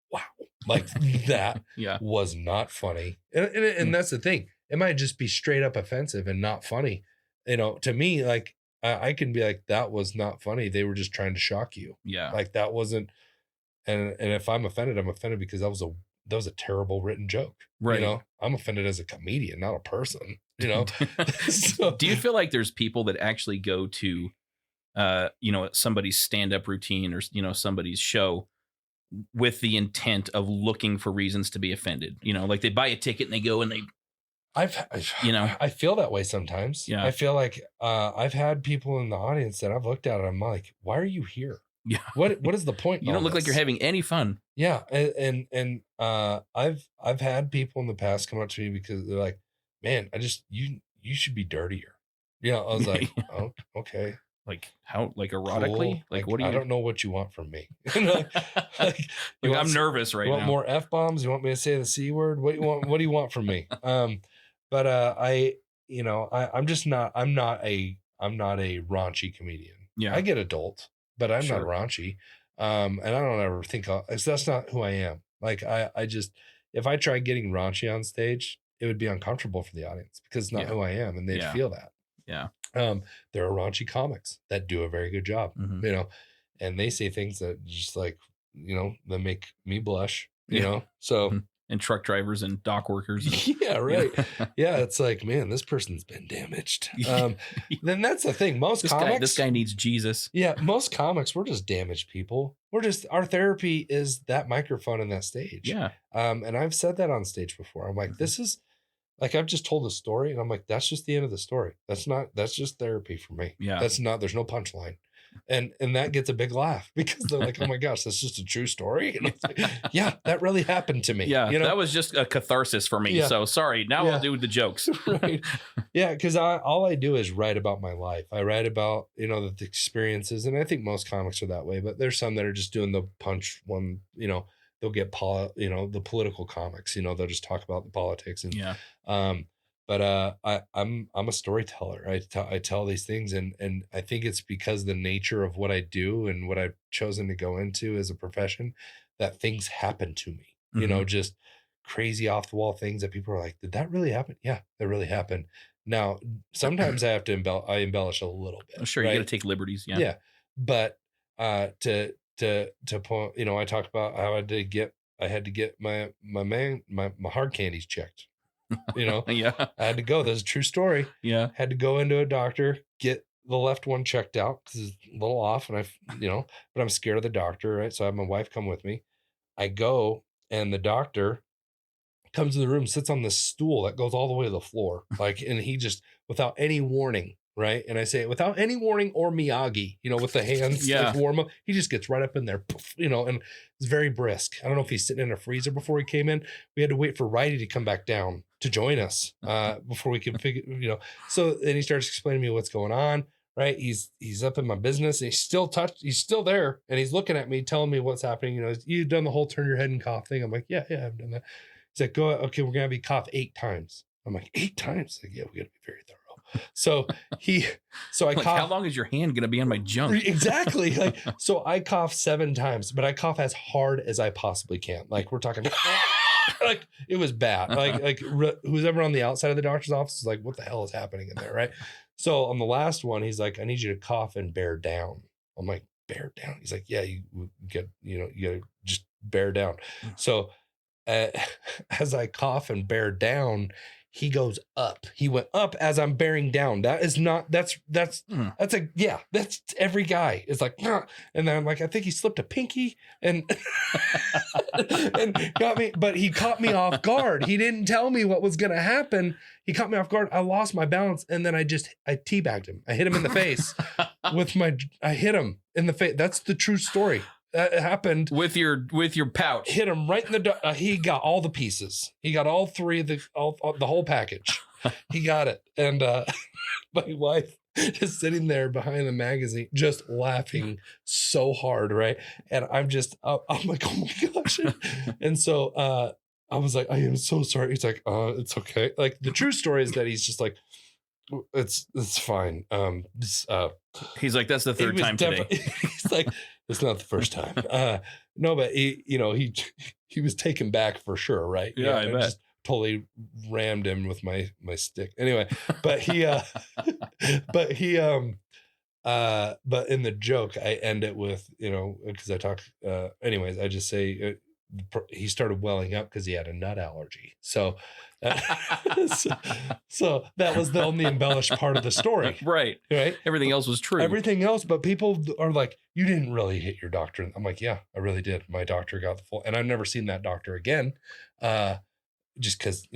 wow, like that was not funny. And that's the thing. It might just be straight up offensive and not funny. To me, like I can be like, that was not funny. They were just trying to shock you. Yeah. Like that wasn't. And if I'm offended, I'm offended because that was a terrible written joke. Right. I'm offended as a comedian, not a person, So, do you feel like there's people that actually go to, somebody's stand-up routine or, somebody's show with the intent of looking for reasons to be offended? Like they buy a ticket and they go and they, I feel that way sometimes. Yeah. I feel like I've had people in the audience that I've looked at and I'm like, why are you here? Yeah. What is the point? You don't look like you're having any fun. Yeah. And I've had people in the past come up to me because they're like, man, you should be dirtier. I was like, oh, okay. Like how, like erotically? Cool. Like what do you? I don't know what you want from me. I'm nervous right now. You want more F-bombs? You want me to say the C word? What do you want from me? But I'm just not. I'm not a raunchy comedian. Yeah, I get adult, but I'm not raunchy. And I don't ever think that's not who I am. Like I just, if I try getting raunchy on stage, it would be uncomfortable for the audience because it's not who I am, and they'd feel that. Yeah. There are raunchy comics that do a very good job, and they say things that just like, that make me blush, so. And truck drivers and dock workers. Yeah, right. Yeah, it's like, man, this person's been damaged. Then that's the thing. This guy needs Jesus. Yeah, most comics, we're just damaged people. Our therapy is that microphone and that stage. Yeah. And I've said that on stage before. I'm like, this is Like I've just told a story and I'm like, that's just the end of the story. That's just therapy for me. Yeah. There's no punchline. And that gets a big laugh because they're like, oh my gosh, that's just a true story. And I was like, yeah, that really happened to me. Yeah. That was just a catharsis for me. Yeah. So sorry. Now I'll do the jokes. Right. Yeah. Cause all I do is write about my life. I write about, the experiences. And I think most comics are that way, but there's some that are just doing the punch one, they'll get the political comics, they'll just talk about the politics and but I'm a storyteller. I tell these things and I think it's because the nature of what I do and what I've chosen to go into as a profession that things happen to me, just crazy off the wall things that people are like, did that really happen? Yeah, that really happened. Now, sometimes I have to embellish a little bit. Sure. Right? You got to take liberties. Yeah. Yeah. But to point, I talked about how I had to get my hard candies checked. Yeah. I had to go. That's a true story. Yeah. Had to go into a doctor, get the left one checked out because it's a little off. And but I'm scared of the doctor, right? So I have my wife come with me. I go and the doctor comes in the room, sits on this stool that goes all the way to the floor. And he just, without any warning, right? And I say, without any warning or Miyagi, with the hands warm up, he just gets right up in there, and it's very brisk. I don't know if he's sitting in a freezer before he came in. We had to wait for Righty to come back down to join us before we could figure, So then he starts explaining to me what's going on, right? He's up in my business. And he's still there. And he's looking at me, telling me what's happening. You've done the whole turn your head and cough thing. I'm like, yeah, I've done that. He's like, okay, we're going to have you cough 8 times. I'm like, 8 times? Like, yeah, we got to be very thorough. So I cough. How long is your hand going to be on my junk? Exactly. So I cough 7 times, but I cough as hard as I possibly can. Like we're talking, it was bad. Who's ever on the outside of the doctor's office is like, what the hell is happening in there? Right. So on the last one, he's like, I need you to cough and bear down. I'm like, bear down. He's like, yeah, you got to just bear down. So as I cough and bear down, he goes up. He went up as I'm bearing down. That's every guy is like, nah. And then I'm like, I think he slipped a pinky and and got me, but he caught me off guard. He didn't tell me what was going to happen. He caught me off guard. I lost my balance. And then I teabagged him. I hit him in the face I hit him in the face. That's the true story. That happened with your pouch. Hit him right in the. He got all the pieces. He got all 3 of the whole package. He got it, and my wife is sitting there behind the magazine, just laughing so hard, right? And I'm like, oh my gosh! And so I was like, I am so sorry. He's like, it's okay. Like the true story is that he's just like, it's fine. He's like, that's the 3rd time today. He's like, it's not the first time. No, but he was taken back for sure, right? Yeah, I bet. Just totally rammed him with my stick. Anyway, but but in the joke, I end it with, because I talk. Anyways, I just say he started welling up because he had a nut allergy. So that was the only embellished part of the story. Right. Everything else was true. Everything else, but people are like, you didn't really hit your doctor. I'm like, yeah, I really did. My doctor got the full, and I've never seen that doctor again. Just because,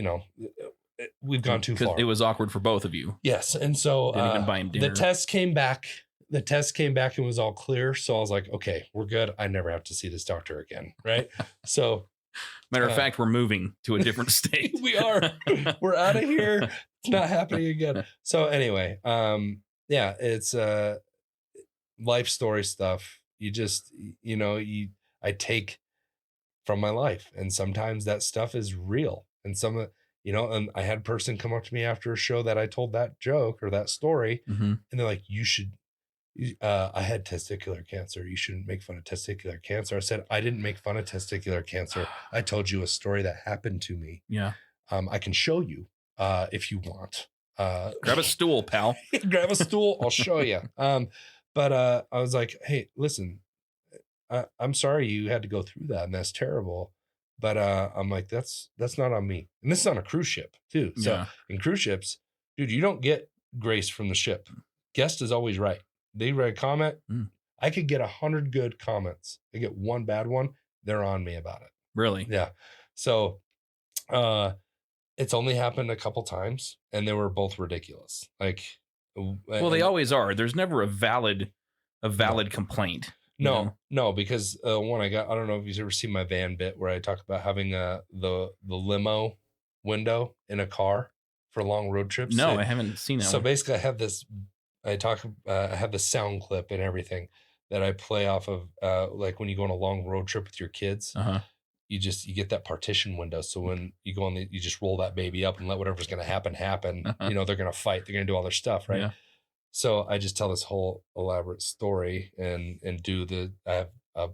we've gone too far. It was awkward for both of you. Yes. And so didn't even buy him dinner. The test came back and was all clear. So I was like, okay, we're good. I never have to see this doctor again. Right. So matter of fact, we're moving to a different state. We are. We're out of here. It's not happening again. So anyway, it's life story stuff. You just, I take from my life, and sometimes that stuff is real. And and I had a person come up to me after a show that I told that joke or that story, and they're like, you should. I had testicular cancer. You shouldn't make fun of testicular cancer. I said, I didn't make fun of testicular cancer. I told you a story that happened to me. Yeah. I can show you if you want. Grab a stool, pal. Grab a stool. I'll show you. But I was like, hey, listen, I'm sorry you had to go through that, and that's terrible. But I'm like, that's not on me. And this is on a cruise ship too. So in cruise ships, dude, you don't get grace from the ship. Guest is always right. They write a comment. I could get 100 good comments. I get one bad one. They're on me about it. Really? Yeah. So, It's only happened a couple times, and they were both ridiculous. Like, well, they always are. There's never a valid complaint. No, because one I don't know if you've ever seen my van bit where I talk about having the limo window in a car for long road trips. No, I haven't seen that. So basically, I have this. I have the sound clip and everything that I play off of, like when you go on a long road trip with your kids. You get that partition window. So when you go on, you just roll that baby up and let whatever's going to happen. You know, they're going to fight. They're going to do all their stuff, right? Yeah. So I just tell this whole elaborate story and I have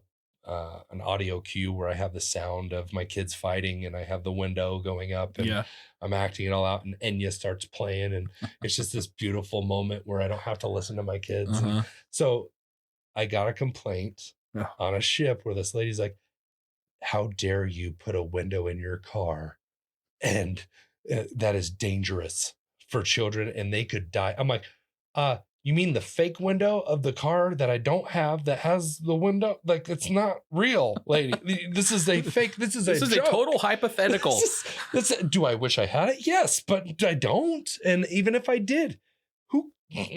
an audio cue where I have the sound of my kids fighting and I have the window going up and I'm acting it all out, and Enya starts playing, and it's just this beautiful moment where I don't have to listen to my kids. So I got a complaint on a ship where this lady's like, how dare you put a window in your car, and that is dangerous for children and they could die. I'm like, you mean the fake window of the car that I don't have that has the window? Like, it's not real, lady. This is a fake. This is a total hypothetical. Do I wish I had it? Yes, but I don't. And even if I did, who,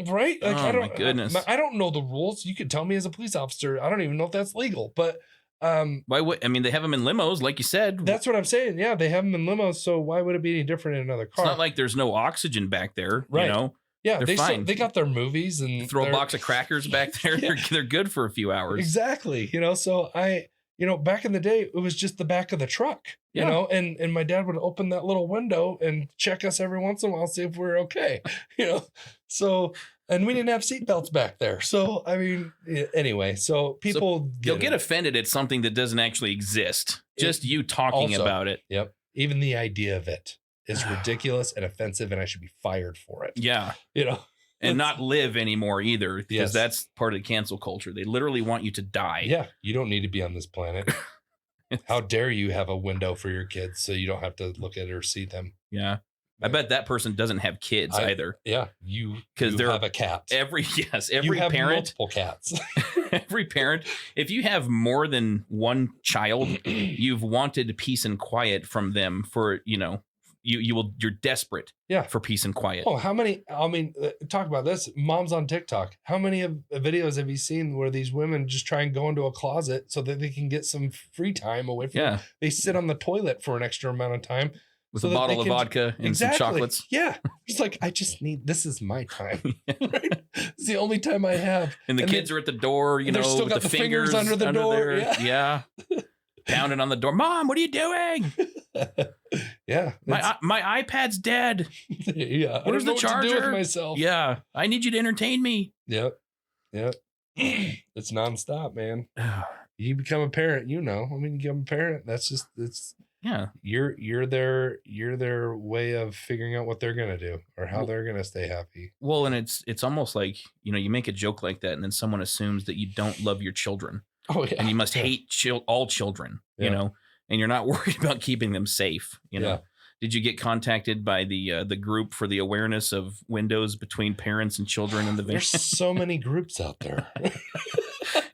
right? Like, my goodness. I don't know the rules. You could tell me as a police officer. I don't even know if that's legal, but why would, I mean, they have them in limos, like you said. That's what I'm saying. Yeah, they have them in limos. So why would it be any different in another car? It's not like there's no oxygen back there, right? You know? Yeah, they're fine. They got their movies and throw a box of crackers back there. They're good for a few hours. Exactly. You know, so back in the day, it was just the back of the truck, you know, and my dad would open that little window and check us every once in a while, see if we're okay, you know? So, and we didn't have seatbelts back there. So, I mean, anyway, so people you'll get offended at something that doesn't actually exist. Just you talking about it. Yep. Even the idea of it is ridiculous and offensive, and I should be fired for it. Yeah. You know, and not live anymore either, because that's part of the cancel culture. They literally want you to die. Yeah. You don't need to be on this planet. How dare you have a window for your kids so you don't have to look at it or see them? Yeah. I bet that person doesn't have kids either. Yeah. Because they have a cat. Every you have parent, multiple cats. Every parent, if you have more than one child, you've wanted peace and quiet from them for, you know, you're desperate for peace and quiet. Oh, how many, I mean, talk about this. Moms on TikTok. How many of videos have you seen where these women just try and go into a closet so that they can get some free time away from them? They sit on the toilet for an extra amount of time. With a bottle of vodka and some chocolates. Yeah. It's like, this is my time. Right? It's the only time I have. And the kids are at the door, you know, still got the fingers under the door. Yeah. Pounding on the door. Mom, what are you doing? Yeah. My iPad's dead. Yeah. Where's the charger? What to do with myself? Yeah. I need you to entertain me. Yep. It's nonstop, man. You become a parent, you know. I mean, you become a parent. That's just, you're their way of figuring out what they're gonna do or how they're gonna stay happy. Well, and it's almost like, you know, you make a joke like that and then someone assumes that you don't love your children. Oh yeah. And you must hate all children, you know, and you're not worried about keeping them safe. You know, did you get contacted by the group for the awareness of windows between parents and children in the van? There's so many groups out there.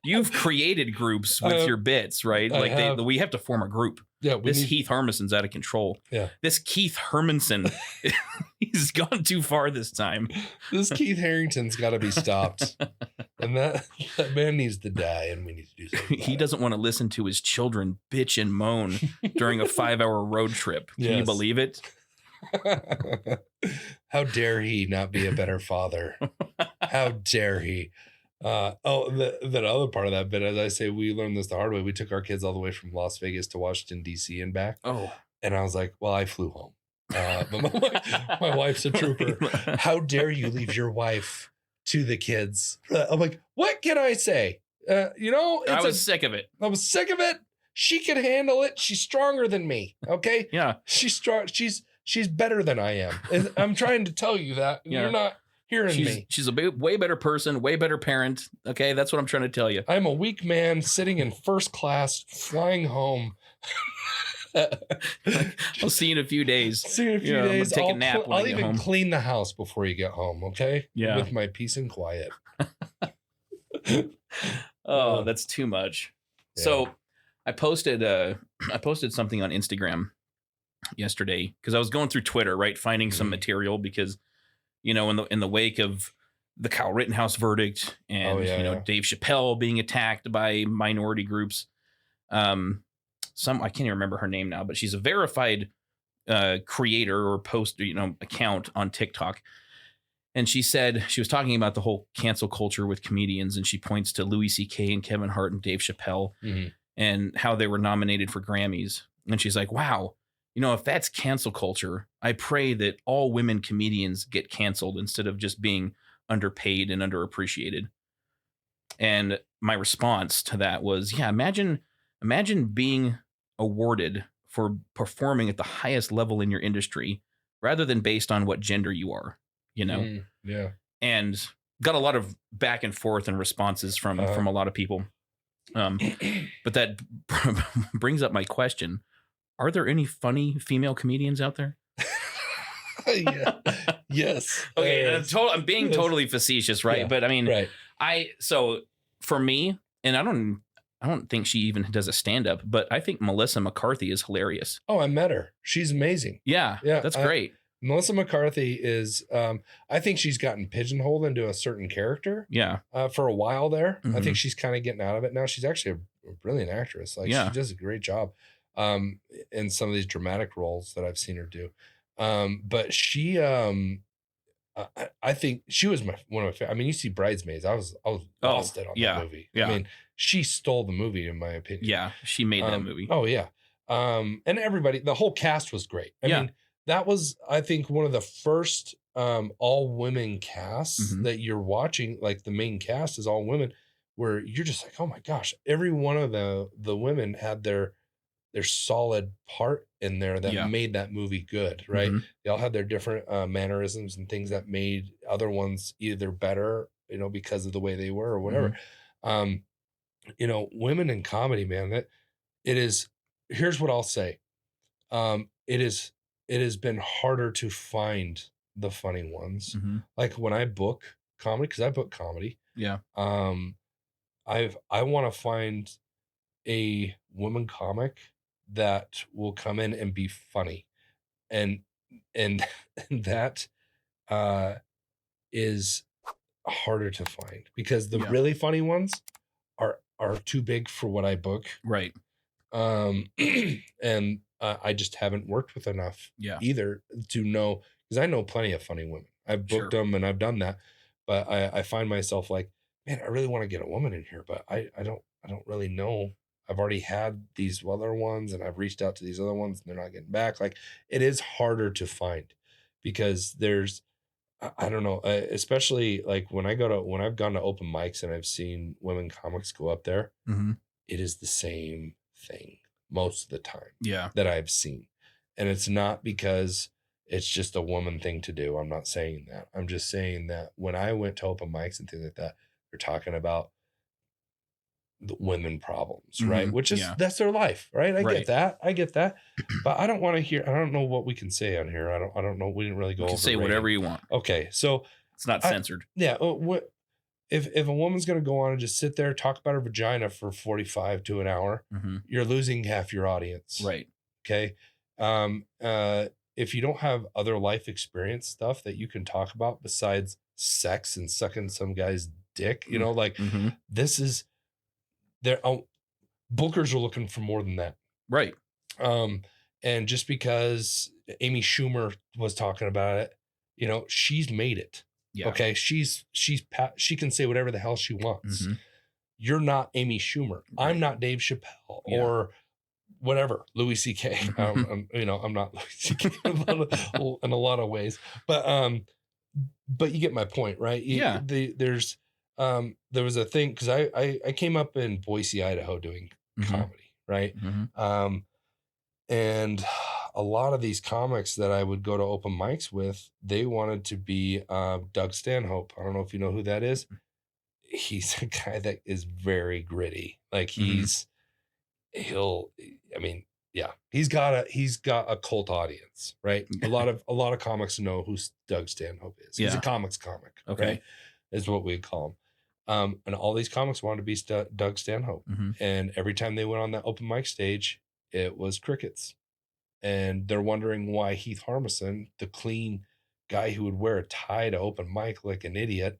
You've created groups with your bits, right? Like we have to form a group. Yeah, Heath Harmison's out of control. Yeah, this Keith Harmison, he's gone too far this time. This Keith Harrington's got to be stopped, and that man needs to die, and we need to do something. He doesn't want to listen to his children bitch and moan during a 5-hour road trip. Can you believe it? How dare he not be a better father? How dare he? That other part of that bit, as I say, we learned this the hard way. We took our kids all the way from Las Vegas to Washington, D.C. and back. Oh. And I was like, well, I flew home. But my wife's a trooper. How dare you leave your wife to the kids? I'm like, what can I say? You know, I was sick of it. I was sick of it. She can handle it. She's stronger than me. Okay. Yeah. She's strong. She's better than I am. And I'm trying to tell you that. You're not hearing me. She's a way better person, way better parent. Okay, that's what I'm trying to tell you. I'm a weak man sitting in first class, flying home. I'll see you in a few days. See you in a few days. Take a nap. I'll even clean the house before you get home. Okay. Yeah. With my peace and quiet. Oh, that's too much. Yeah. So I posted something on Instagram, yesterday because I was going through Twitter, right, finding some material because, you know, in the wake of the Kyle Rittenhouse verdict and Dave Chappelle being attacked by minority groups, I can't even remember her name now, but she's a verified creator or post, account on TikTok. And she said she was talking about the whole cancel culture with comedians, and she points to Louis C.K. and Kevin Hart and Dave Chappelle and how they were nominated for Grammys. And she's like, wow, if that's cancel culture, I pray that all women comedians get canceled instead of just being underpaid and underappreciated. And my response to that was, yeah, imagine being awarded for performing at the highest level in your industry rather than based on what gender you are. Yeah. And got a lot of back and forth and responses from a lot of people. But that brings up my question. Are there any funny female comedians out there? Yeah. Yes. Okay. I'm being totally facetious, right? Yeah, but I mean, right. So for me, and I don't think she even does a stand-up, but I think Melissa McCarthy is hilarious. Oh, I met her. She's amazing. Yeah. That's great. Melissa McCarthy is, I think she's gotten pigeonholed into a certain character. Yeah. For a while there. I think she's kind of getting out of it now. She's actually a brilliant actress. Like she does a great job in some of these dramatic roles that I've seen her do. But she, I think she was one of my favorite. I mean, you see Bridesmaids. I was lost it on that movie. Yeah. I mean, she stole the movie in my opinion. Yeah. She made that movie. Oh yeah. And everybody, the whole cast was great. I mean, that was, I think, one of the first all women casts that you're watching. Like the main cast is all women, where you're just like, oh my gosh, every one of the women had their solid part in there that made that movie good, right? They all had their different mannerisms and things that made other ones either better, because of the way they were or whatever. Women in comedy, man, that it is. Here's what I'll say. It has been harder to find the funny ones. Like when I book comedy, because I book comedy. Yeah. I want to find a woman comic that will come in and be funny. And that is harder to find because the really funny ones are too big for what I book. Right. And I just haven't worked with enough either to know, because I know plenty of funny women. I've booked them and I've done that, but I find myself like, man, I really want to get a woman in here, but I don't really know. I've already had these other ones and I've reached out to these other ones and they're not getting back. Like it is harder to find because there's, I don't know, especially like when I've gone to open mics and I've seen women comics go up there, it is the same thing most of the time that I've seen. And it's not because it's just a woman thing to do. I'm not saying that. I'm just saying that when I went to open mics and things like that, they're talking about the women problems, right? Which is, that's their life, right? I get that. But I don't want to hear, I don't know what we can say on here. I don't know. We didn't really go over. You can say whatever you want. Okay. So it's not censored. If a woman's going to go on and just sit there, talk about her vagina for 45 to an hour, you're losing half your audience. Right. Okay. If you don't have other life experience stuff that you can talk about besides sex and sucking some guy's dick, this is, bookers are looking for more than that. Right. And just because Amy Schumer was talking about it, she's made it. Yeah. Okay. She can say whatever the hell she wants. You're not Amy Schumer. Right. I'm not Dave Chappelle or whatever, Louis C.K. I'm not Louis C.K. in a lot of ways, but you get my point, right? There was a thing, because I came up in Boise, Idaho doing comedy, right? And a lot of these comics that I would go to open mics with, they wanted to be Doug Stanhope. I don't know if you know who that is. He's a guy that is very gritty. Like he's got a cult audience, right? A lot of comics know who Doug Stanhope is. He's a comics comic, right? Is what we call him. And all these comics wanted to be Doug Stanhope. And every time they went on that open mic stage, it was crickets. And they're wondering why Heath Harmison, the clean guy who would wear a tie to open mic like an idiot,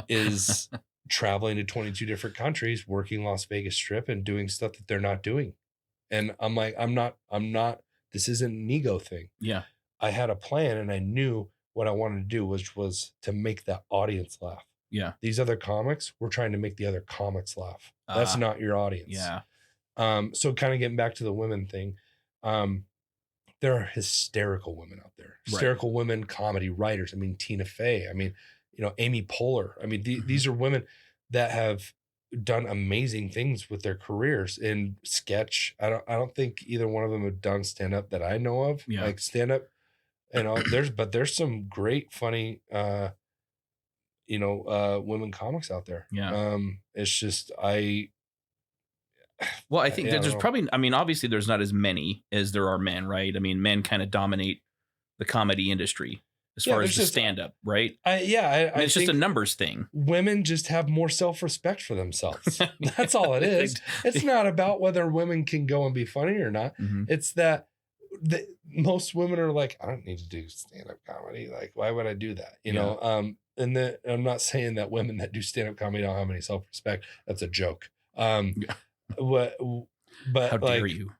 is traveling to 22 different countries, working Las Vegas Strip and doing stuff that they're not doing. And I'm like, I'm not, this isn't an ego thing. Yeah. I had a plan and I knew what I wanted to do, which was to make that audience laugh. Yeah. These other comics, we're trying to make the other comics laugh. That's not your audience. Yeah. So kind of getting back to the women thing, there are hysterical women out there, hysterical women comedy writers. I mean, Tina Fey. I mean, Amy Poehler. I mean, these are women that have done amazing things with their careers in sketch. I don't think either one of them have done stand up that I know of. Yeah. Like stand up, there's some great funny women comics out there. Yeah. It's just well, I think there's probably, I mean, obviously there's not as many as there are men, right? I mean, men kind of dominate the comedy industry as far as the stand-up, right? It's just a numbers thing. Women just have more self-respect for themselves. That's all it is. It's not about whether women can go and be funny or not. Mm-hmm. It's that most women are like, I don't need to do stand-up comedy. Like, why would I do that? You know? And I'm not saying that women that do stand-up comedy don't have any self-respect. That's a joke. But how dare you?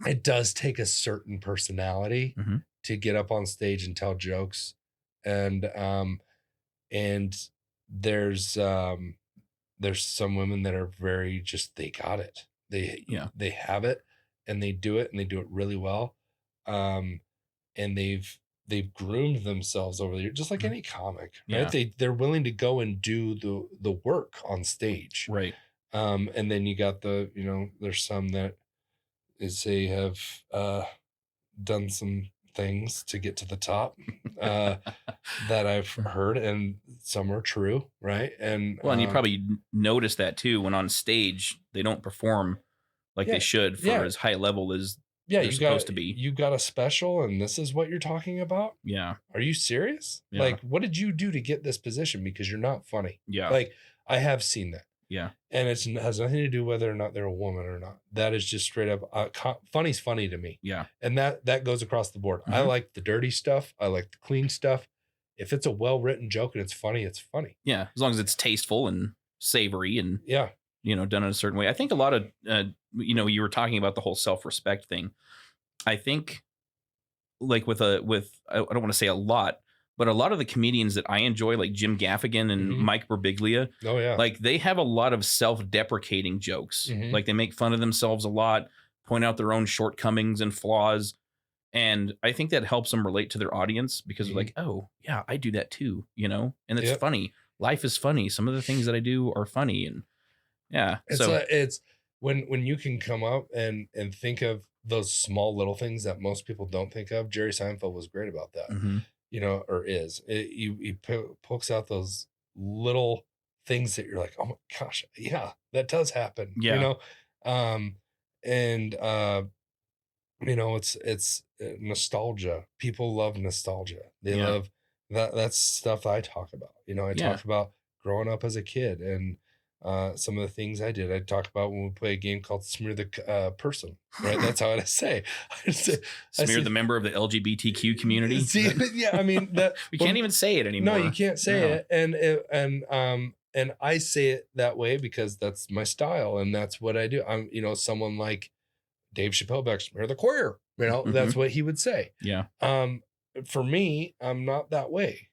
It does take a certain personality to get up on stage and tell jokes, and there's some women that are very just, they got it. They have it, and they do it really well. And they've groomed themselves over the years, just like any comic, right? They're willing to go and do the work on stage, right? And then you got there's some that they have done some things to get to the top that I've heard, and some are true, right? And and you probably notice that too when on stage they don't perform like they should for as high level as they're supposed to be. You got a special, and this is what you're talking about? Yeah. Are you serious? Yeah. Like, what did you do to get this position? Because you're not funny. Yeah. Like, I have seen that. Yeah. And it has nothing to do whether or not they're a woman or not. That is just straight up funny's funny to me. Yeah. And that goes across the board. I like the dirty stuff. I like the clean stuff. If it's a well-written joke and it's funny, it's funny. Yeah. As long as it's tasteful and savory and done in a certain way. I think a lot of you were talking about the whole self-respect thing. I think like with I don't want to say a lot, but a lot of the comedians that I enjoy, like Jim Gaffigan and Mike Birbiglia, like they have a lot of self-deprecating jokes. Like they make fun of themselves a lot, point out their own shortcomings and flaws. And I think that helps them relate to their audience because they're like, oh yeah, I do that too, and it's funny. Life is funny. Some of the things that I do are funny. And it's when you can come up and think of those small little things that most people don't think of. Jerry Seinfeld was great about that. Or he pokes out those little things that you're like, oh my gosh, yeah, that does happen. Yeah. It's nostalgia. People love nostalgia. They love that. That's stuff I talk about. I talk about growing up as a kid and some of the things I did. I talk about when we play a game called Smear the Person, right? That's how I say. Smear the member of the LGBTQ community. I mean that we can't even say it anymore. No, you can't say it, and I say it that way because that's my style and that's what I do. I'm someone like Dave Chappelle, smear the queer. That's what he would say. Yeah. For me, I'm not that way.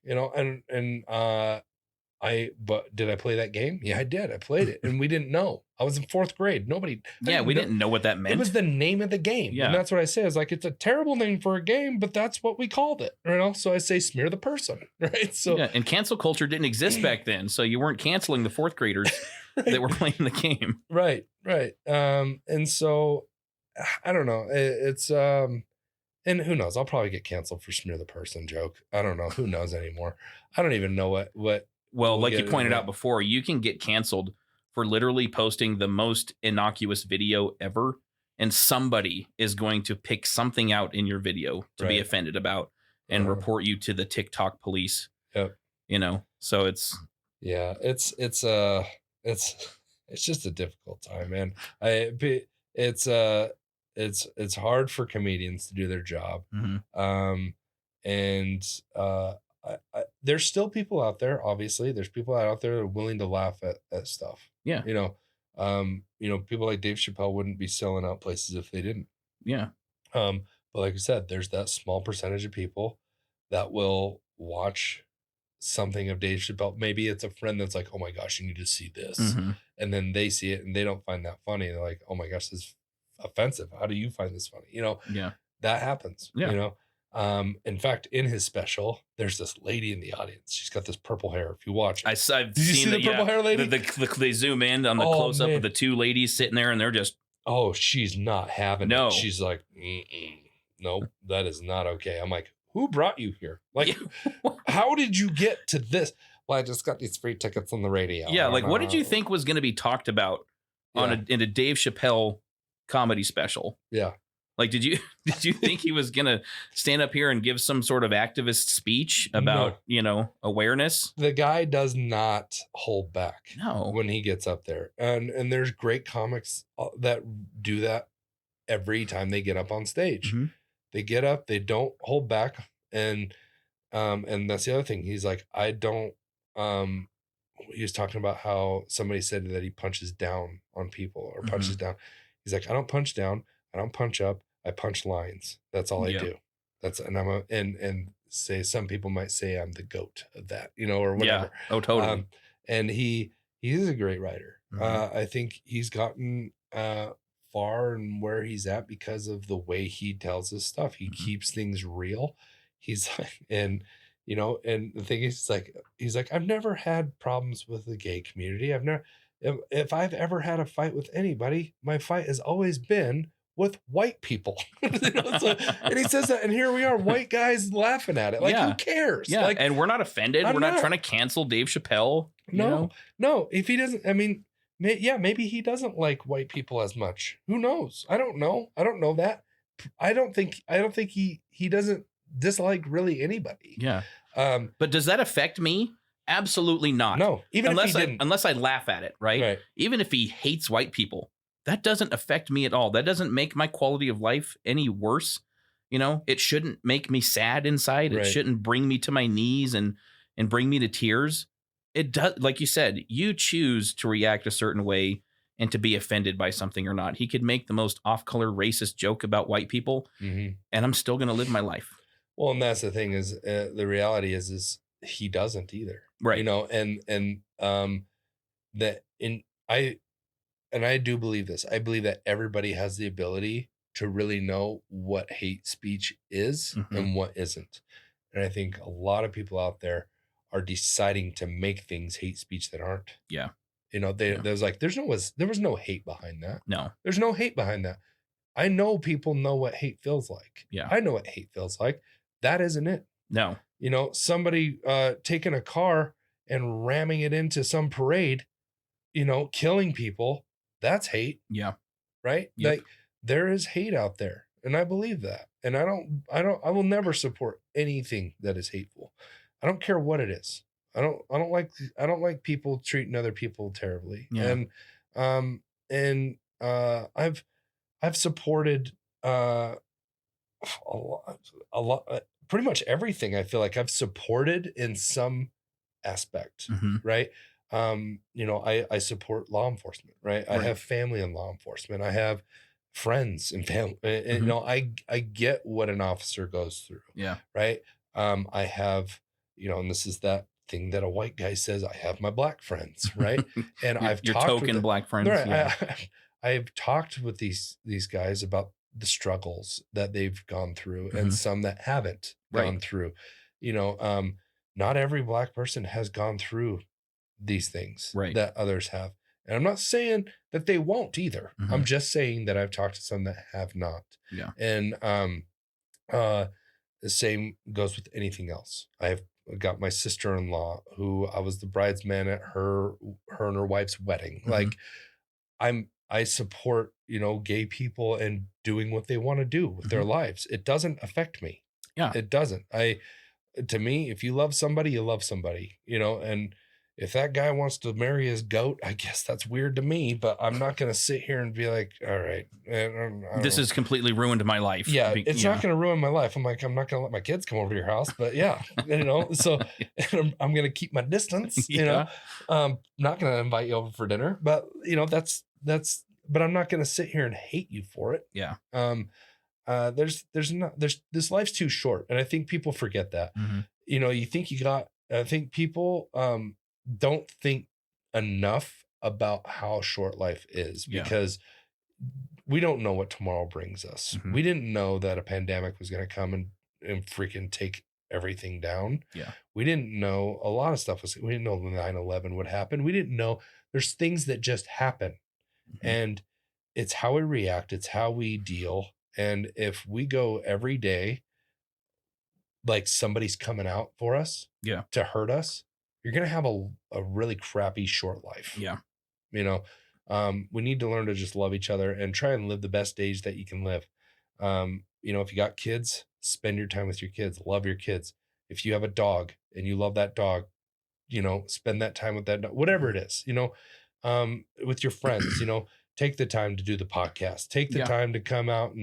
But did I play that game? Yeah, I did. I played it, and we didn't know. I was in 4th grade. We didn't know what that meant. It was the name of the game. Yeah. And that's what I say. It's like, it's a terrible name for a game, but that's what we called it. So I say, smear the person. Right. So and cancel culture didn't exist back then. So you weren't canceling the 4th graders that were playing the game. Right. Right. And so I don't know. It's and who knows? I'll probably get canceled for smear the person joke. I don't know. Who knows anymore? I don't even know what. Well, like you pointed out before, you can get canceled for literally posting the most innocuous video ever. And somebody is going to pick something out in your video to be offended about and report you to the TikTok police. Yep. So it's. Yeah, it's just a difficult time, man. it's hard for comedians to do their job. Mm-hmm. And there's still people out there. Obviously, there's people out there that are willing to laugh at stuff. Yeah. People like Dave Chappelle wouldn't be selling out places if they didn't. Yeah. But like I said, there's that small percentage of people that will watch something of Dave Chappelle. Maybe it's a friend that's like, oh my gosh, you need to see this. Mm-hmm. And then they see it and they don't find that funny. They're like, oh my gosh, this is offensive. How do you find this funny? Yeah. That happens. Yeah. In fact, in his special, there's this lady in the audience. She's got this purple hair. If you watch it. I've Did you see the purple hair lady? They zoom in on the close up of the two ladies sitting there and they're just, oh, she's not having it. She's like, nope, that is not okay. I'm like, who brought you here? Like, how did you get to this? Well, I just got these free tickets on the radio. Yeah, like what did you think was going to be talked about in a Dave Chappelle comedy special? Yeah. Like, did you think he was going to stand up here and give some sort of activist speech about, awareness? The guy does not hold back when he gets up there. And there's great comics that do that every time they get up on stage. Mm-hmm. They get up, they don't hold back. And that's the other thing. He's like, I don't, he was talking about how somebody said that he punches down on people or punches down. He's like, I don't punch down. I don't punch up. I punch lines. That's all I do. And say some people might say I'm the GOAT of that, or whatever. Yeah. Oh, totally. And he is a great writer. I think he's gotten far and where he's at because of the way he tells his stuff. He keeps things real. He's like, and the thing is, he's like, I've never had problems with the gay community. If I've ever had a fight with anybody, my fight has always been with white people. And he says that, and here we are, white guys laughing at it. Like, who cares? Yeah, like, and we're not offended. We're not trying to cancel Dave Chappelle. No. If he doesn't, maybe he doesn't like white people as much. Who knows? I don't know that. I don't think he doesn't dislike really anybody. Yeah. But does that affect me? Absolutely not. No, even unless I laugh at it, right? Even if he hates white people, that doesn't affect me at all. That doesn't make my quality of life any worse. It shouldn't make me sad inside. It shouldn't bring me to my knees and bring me to tears. It does, like you said, you choose to react a certain way and to be offended by something or not. He could make the most off-color racist joke about white people, and I'm still going to live my life. Well, and that's the thing is, the reality is he doesn't either. Right. I do believe this. I believe that everybody has the ability to really know what hate speech is and what isn't. And I think a lot of people out there are deciding to make things hate speech that aren't. Yeah. There's like, there was no hate behind that. No. There's no hate behind that. I know people know what hate feels like. Yeah. I know what hate feels like. That isn't it. No. Somebody taking a car and ramming it into some parade, killing people. That's hate. Yeah. Right. Yep. Like, there is hate out there. And I believe that. And I will never support anything that is hateful. I don't care what it is. I don't like people treating other people terribly. Yeah. And I've supported a lot, pretty much everything. I feel like I've supported in some aspect, right? I support law enforcement, right? I have family in law enforcement. I have friends and family, and I get what an officer goes through. Yeah. Right. I have, and this is that thing that a white guy says, I have my black friends, right? And I've your talked token with black friends. Right, yeah. I've talked with these guys about the struggles that they've gone through and some that haven't gone through. Not every black person has gone through these things that others have. And I'm not saying that they won't either. I'm just saying that I've talked to some that have not. Yeah. And the same goes with anything else. I've got my sister-in-law who I was the bridesman at her and her wife's wedding. Like, I support, gay people and doing what they want to do with their lives. It doesn't affect me. Yeah. It doesn't. To me, if you love somebody, you love somebody, and if that guy wants to marry his goat, I guess that's weird to me, but I'm not going to sit here and be like, all right. This has completely ruined my life. Yeah, it's not going to ruin my life. I'm like, I'm not going to let my kids come over to your house, but yeah, so I'm going to keep my distance, not going to invite you over for dinner, but but I'm not going to sit here and hate you for it. Yeah. This life's too short. And I think people forget that, I think people, don't think enough about how short life is because we don't know what tomorrow brings us. Mm-hmm. We didn't know that a pandemic was going to come and freaking take everything down. Yeah. We didn't know a lot of stuff we didn't know 9/11 would happen. We didn't know there's things that just happen. Mm-hmm. And it's how we react. It's how we deal. And if we go every day, like somebody's coming out for us to hurt us, you're going to have a really crappy short life. Yeah. We need to learn to just love each other and try and live the best days that you can live. If you got kids, spend your time with your kids, love your kids. If you have a dog and you love that dog, spend that time with that dog, whatever it is, with your friends, take the time to do the podcast, take the time to come out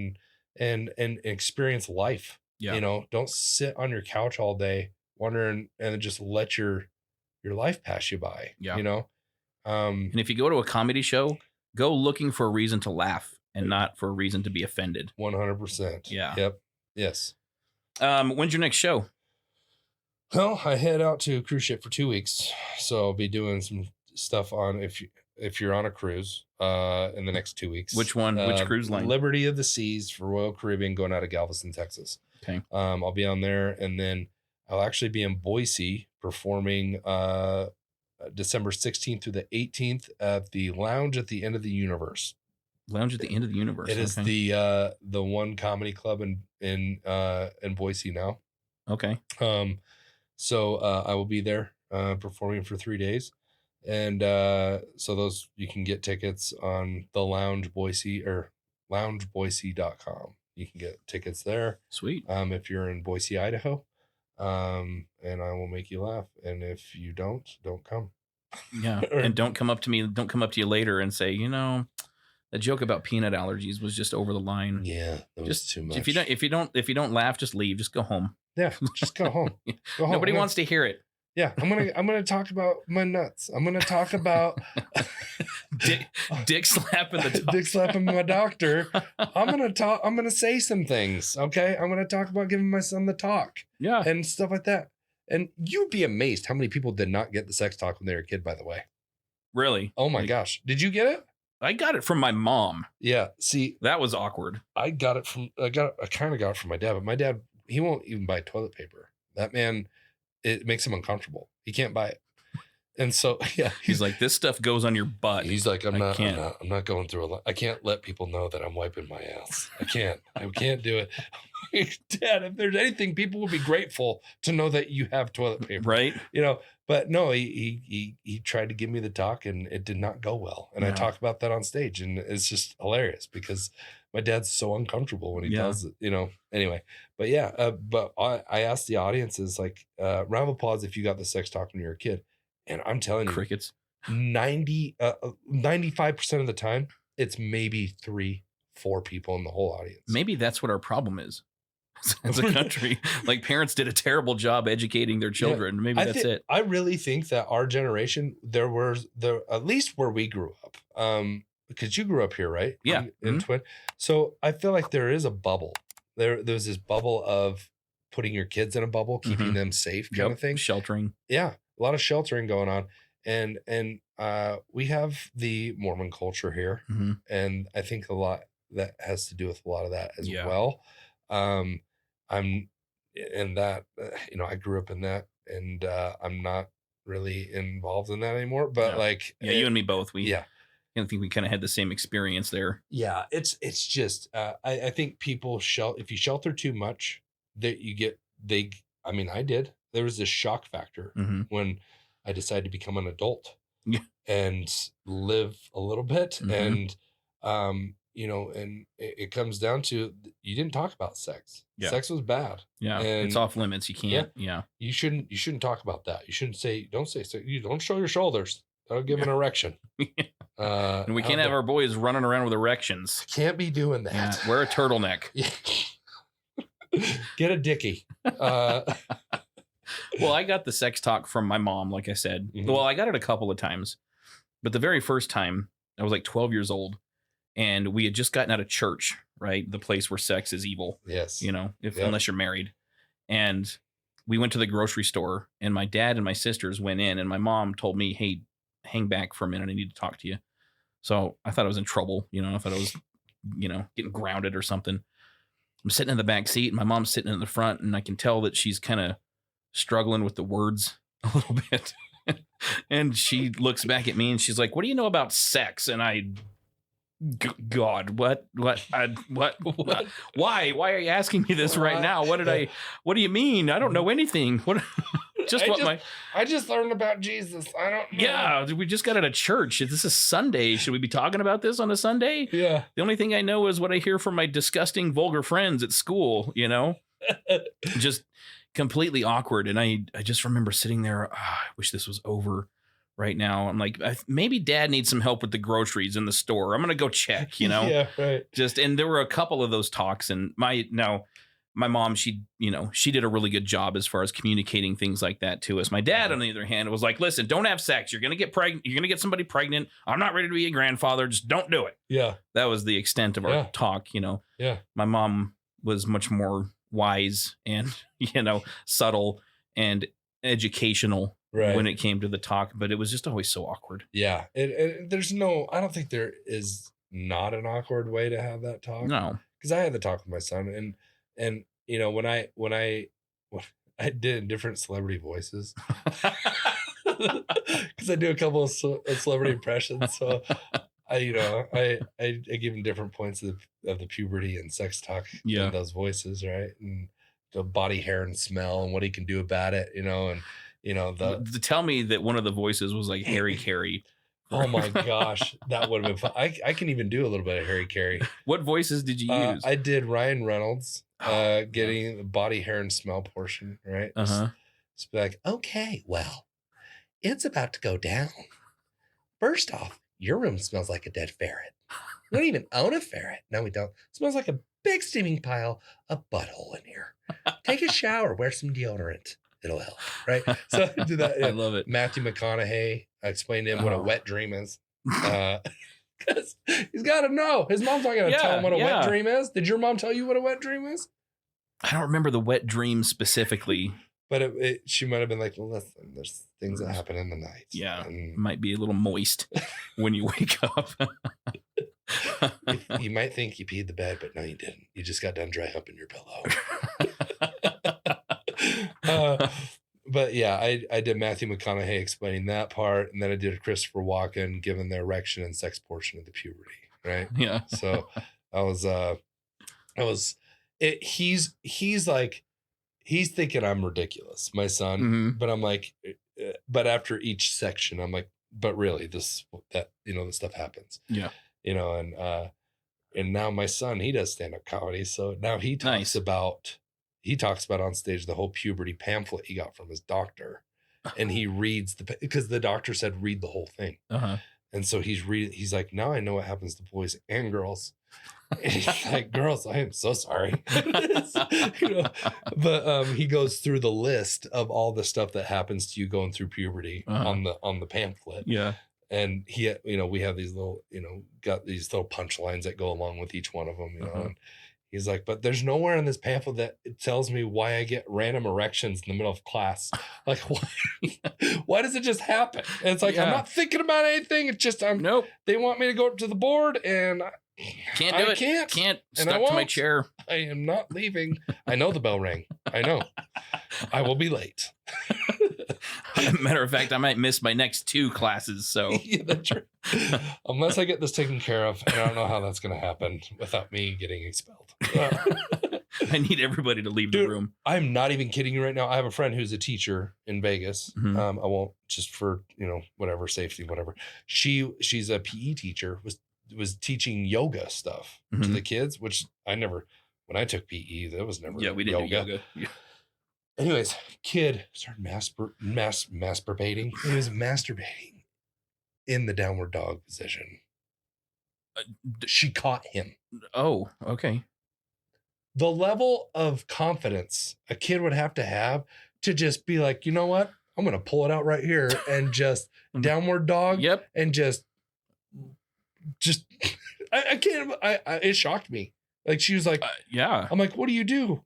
and experience life. Yeah. Don't sit on your couch all day wondering and just let your life pass you by. Yeah. And if you go to a comedy show, go looking for a reason to laugh and not for a reason to be offended. 100%. Yeah. Yep. Yes. When's your next show? Well, I head out to a cruise ship for 2 weeks, so I'll be doing some stuff on if you're on a cruise in the next 2 weeks. Which one? Which cruise line? Liberty of the Seas for Royal Caribbean, going out of Galveston, Texas. Okay. I'll be on there, and then I'll actually be in Boise performing December 16th through the 18th at the Lounge at the End of the Universe. Lounge at the End of the Universe. It is the one comedy club in Boise now. Okay. So I will be there performing for 3 days. And so those, you can get tickets on the Lounge Boise or loungeboise.com. You can get tickets there. Sweet. If you're in Boise, Idaho, and I will make you laugh. And if you don't come. Yeah. And don't come up to me. Don't come up to you later and say, the joke about peanut allergies was just over the line. Yeah. That was too much. If you don't laugh, just leave. Just go home. Yeah. Just go home. Go home. Nobody wants to hear it. Yeah, I'm gonna talk about my nuts. I'm gonna talk about dick slapping the doctor. Dick slapping my doctor. I'm gonna say some things. Okay, I'm gonna talk about giving my son the talk. Yeah, and stuff like that. And you'd be amazed how many people did not get the sex talk when they were a kid. By the way, really? Oh my gosh, did you get it? I got it from my mom. Yeah, see, that was awkward. I kind of got it from my dad, but my dad, he won't even buy toilet paper. That man. It makes him uncomfortable. He can't buy it. And so, yeah. He's like, this stuff goes on your butt. He's like, I'm not going through a lot. I can't let people know that I'm wiping my ass. I can't do it. Dad, if there's anything, people will be grateful to know that you have toilet paper. Right. But no, he tried to give me the talk and it did not go well. And I talk about that on stage and it's just hilarious because my dad's so uncomfortable when he does it, anyway. But yeah, but I asked the audiences, like, round of applause if you got the sex talk when you were a kid. And I'm telling you, crickets. 95% of the time, it's maybe 3-4 people in the whole audience. Maybe that's what our problem is as a country. Like, parents did a terrible job educating their children. Yeah, maybe that's it. I really think that our generation, at least where we grew up, because you grew up here, right? Yeah. In Twin. So I feel like there is a bubble. There's this bubble of putting your kids in a bubble, keeping them safe kind of thing. Sheltering. Yeah. A lot of sheltering going on. And we have the Mormon culture here. Mm-hmm. And I think a lot that has to do with a lot of that as well. I'm in that, I grew up in that and I'm not really involved in that anymore, but you and me both. I think we kind of had the same experience there. Yeah. It's just, I think people if you shelter too much that I did. There was this shock factor when I decided to become an adult and live a little bit. And, and it comes down to you didn't talk about sex. Yeah. Sex was bad. Yeah, and it's off limits. You can't. Yeah, you shouldn't talk about that. You shouldn't say. Don't say. You don't show your shoulders. That'll give an erection. And we can't have our boys running around with erections. Can't be doing that. Yeah, wear a turtleneck. Get a dickie. Well, I got the sex talk from my mom, like I said. Mm-hmm. Well, I got it a couple of times, but the very first time I was like 12 years old, and we had just gotten out of church, right? The place where sex is evil. Yes. Unless you're married. And we went to the grocery store, and my dad and my sisters went in, and my mom told me, hey, hang back for a minute. I need to talk to you. So I thought I was in trouble. I thought I was, getting grounded or something. I'm sitting in the back seat, and my mom's sitting in the front, and I can tell that she's kind of struggling with the words a little bit. And she looks back at me, and she's like, what do you know about sex? And God, what, why are you asking me this right now? What do you mean? I don't know anything. I just learned about Jesus. I don't know. Yeah, we just got out of church. This is Sunday. Should we be talking about this on a Sunday? Yeah. The only thing I know is what I hear from my disgusting, vulgar friends at school, just completely awkward. And I just remember sitting there. I wish this was over right now. I'm like, maybe Dad needs some help with the groceries in the store. I'm going to go check, Yeah, right. And there were a couple of those talks, and my mom, she did a really good job as far as communicating things like that to us. My dad, on the other hand, was like, listen, don't have sex. You're going to get pregnant. You're going to get somebody pregnant. I'm not ready to be a grandfather. Just don't do it. Yeah. That was the extent of our talk. Yeah. My mom was much more wise and, subtle and educational when it came to the talk, but it was just always so awkward. Yeah. I don't think there is not an awkward way to have that talk. No. Because I had the talk with my son, and when I did different celebrity voices, because I do a couple of celebrity impressions, so I give him different points of the puberty and sex talk in those voices, right? And the body, hair, and smell, and what he can do about it, to tell me that one of the voices was like Harry Carey. Oh my gosh, that would have been fun. I can even do a little bit of Harry Carey. What voices did you use? I did Ryan Reynolds, getting the body, hair, and smell portion, right? Just be like, okay, well, it's about to go down. First off, your room smells like a dead ferret. We don't even own a ferret. No, we don't. It smells like a big steaming pile of butthole in here. Take a shower, wear some deodorant. It'll help, right? So I do that. I love it. Matthew McConaughey, I explained to him what a wet dream is. Because he's got to know. His mom's not going to tell him what a wet dream is. Did your mom tell you what a wet dream is? I don't remember the wet dream specifically. But she might have been like, well, listen, there's things that happen in the night. Yeah, might be a little moist when you wake up. You might think you peed the bed, but no, you didn't. You just got done dry humping your pillow. But yeah, I did Matthew McConaughey explaining that part, and then I did a Christopher Walken giving the erection and sex portion of the puberty, right? Yeah. So he's thinking I'm ridiculous, my son, but I'm like, but after each section, I'm like, but really this stuff happens. Yeah. And now my son, he does stand-up comedy. So now he talks about on stage the whole puberty pamphlet he got from his doctor, and he reads because the doctor said, read the whole thing. And so he's like, now I know what happens to boys and girls. And he's like, girls, I am so sorry. But he goes through the list of all the stuff that happens to you going through puberty on the pamphlet. Yeah. And he, we have these little, got these little punchlines that go along with each one of them, and he's like, but there's nowhere in this pamphlet that it tells me why I get random erections in the middle of class. Like, why does it just happen? And it's like, I'm not thinking about anything. It's just, nope. They want me to go up to the board, and can't do it. Can't. Stuck to my chair. I am not leaving. I know the bell rang. I know. I will be late. Matter of fact, I might miss my next 2 classes. So yeah, that's true. Unless I get this taken care of, and I don't know how that's going to happen without me getting expelled. I need everybody to leave the room. I'm not even kidding you right now. I have a friend who's a teacher in Vegas. I won't, just for whatever safety, whatever. She's a PE teacher. Was was teaching yoga stuff to the kids, which when I took PE, that was never we didn't do yoga. Yeah. Anyways, kid started masturbating. He was masturbating in the downward dog position. She caught him. Oh, okay. The level of confidence a kid would have to just be like, you know what? I'm going to pull it out right here and just downward dog. Yep. And just I can't, it shocked me. Like, she was like, yeah. I'm like, what do you do?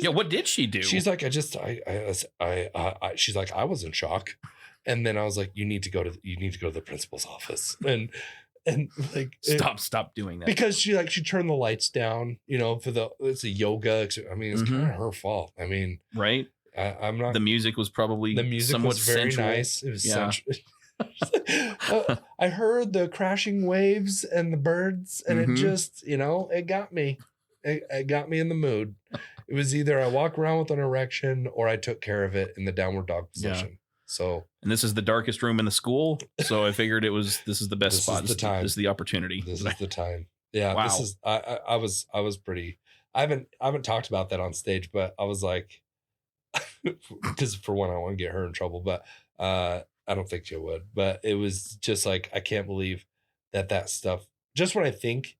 What did she do? She's like, she's like, I was in shock. And then I was like, you need to go to the principal's office. And like, stop doing that. Because she turned the lights down, it's a yoga. I mean, it's kind of her fault. I mean, right. I'm not. The music was probably somewhat very sensual. nice. It was sensual. I heard the crashing waves and the birds, and it just, it got me. It got me in the mood. It was either I walk around with an erection or I took care of it in the downward dog position. Yeah. So, and this is the darkest room in the school. So I figured this is the best spot. This is the time. This is the opportunity. This is the time. Yeah. Wow. This is, I was pretty, I haven't talked about that on stage, but I was like, because for one, I want to get her in trouble, but I don't think she would. But it was just like, I can't believe that stuff. Just when I think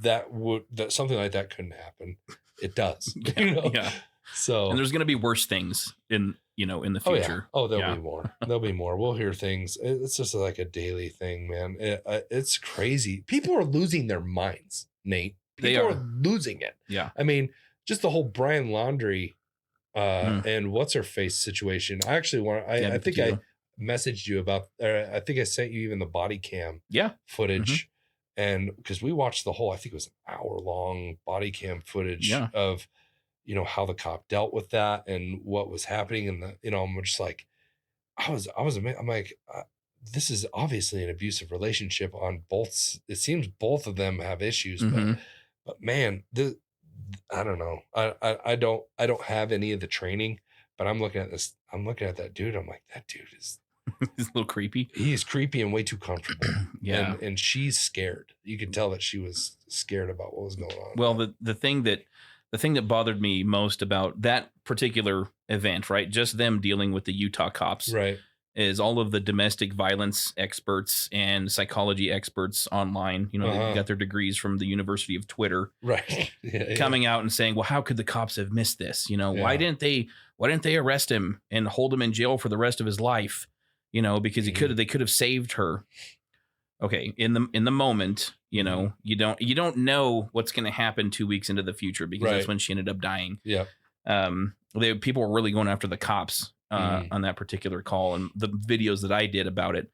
that something like that couldn't happen, it does. Yeah. So, and there's going to be worse things in the future. There'll be more. There'll be more. We'll hear things. It's just like a daily thing, man. It's crazy. People are losing their minds, Nate. People are losing it. Yeah. I mean, just the whole Brian Laundrie and what's her face situation. I actually I think I messaged you about, I think I sent you even the body cam footage. And because we watched the whole, I think it was an hour-long body cam footage of, how the cop dealt with that and what was happening. And I'm just like, I was amazed. I'm like, this is obviously an abusive relationship on both. It seems both of them have issues, but man, I don't know. I don't have any of the training, but I'm looking at this. I'm looking at that dude. I'm like, that dude is. He's a little creepy. He's creepy and way too comfortable. Yeah. And she's scared. You could tell that she was scared about what was going on. Well, the thing that bothered me most about that particular event, right? Just them dealing with the Utah cops. Right. Is all of the domestic violence experts and psychology experts online, they got their degrees from the University of Twitter. Right. Coming out and saying, well, how could the cops have missed this? Why didn't they arrest him and hold him in jail for the rest of his life? Because they could have saved her. Okay. In the moment, you don't know what's going to happen 2 weeks into the future because that's when she ended up dying. Yeah. People were really going after the cops on that particular call. And the videos that I did about it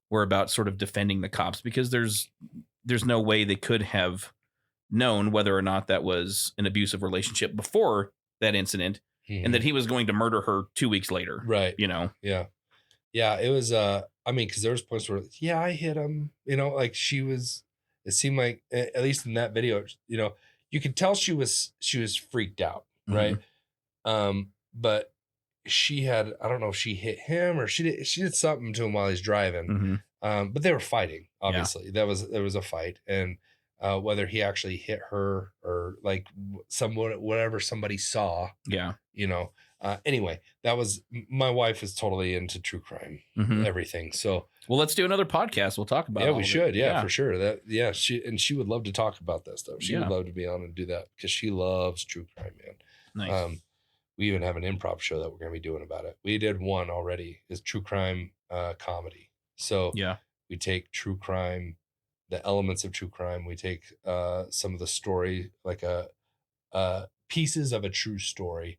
were about sort of defending the cops because there's no way they could have known whether or not that was an abusive relationship before that incident and that he was going to murder her 2 weeks later. Right. Yeah. Yeah, it was, because there was points where, I hit him, like it seemed like, at least in that video, you could tell she was freaked out. Right. But she had, I don't know if she hit him or she did something to him while he's driving. But they were fighting, obviously. Yeah. There was a fight. And whether he actually hit her or like whatever somebody saw. Yeah. Anyway, that was, my wife is totally into true crime, everything. So, well, let's do another podcast. We'll talk about it. Yeah, we should. Yeah, for sure. She would love to talk about that stuff. She would love to be on and do that because she loves true crime, man. Nice. We even have an improv show that we're going to be doing about it. We did one already, is true crime comedy. So we take true crime, the elements of true crime. We take some of the story, like pieces of a true story,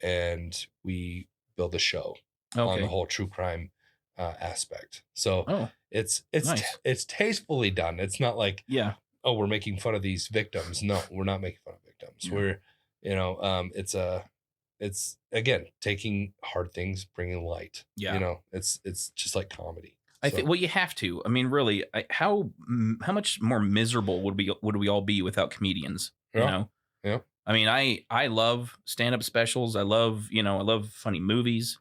and we build a show on the whole true crime aspect. So it's nice. It's tastefully done. It's not like, we're making fun of these victims. No, we're not making fun of victims. We're, it's again, taking hard things, bringing light. Yeah. It's just like comedy. I think, well, you have to. I mean, really, how much more miserable would we all be without comedians? Yeah. I mean, I love stand-up specials. I love funny movies.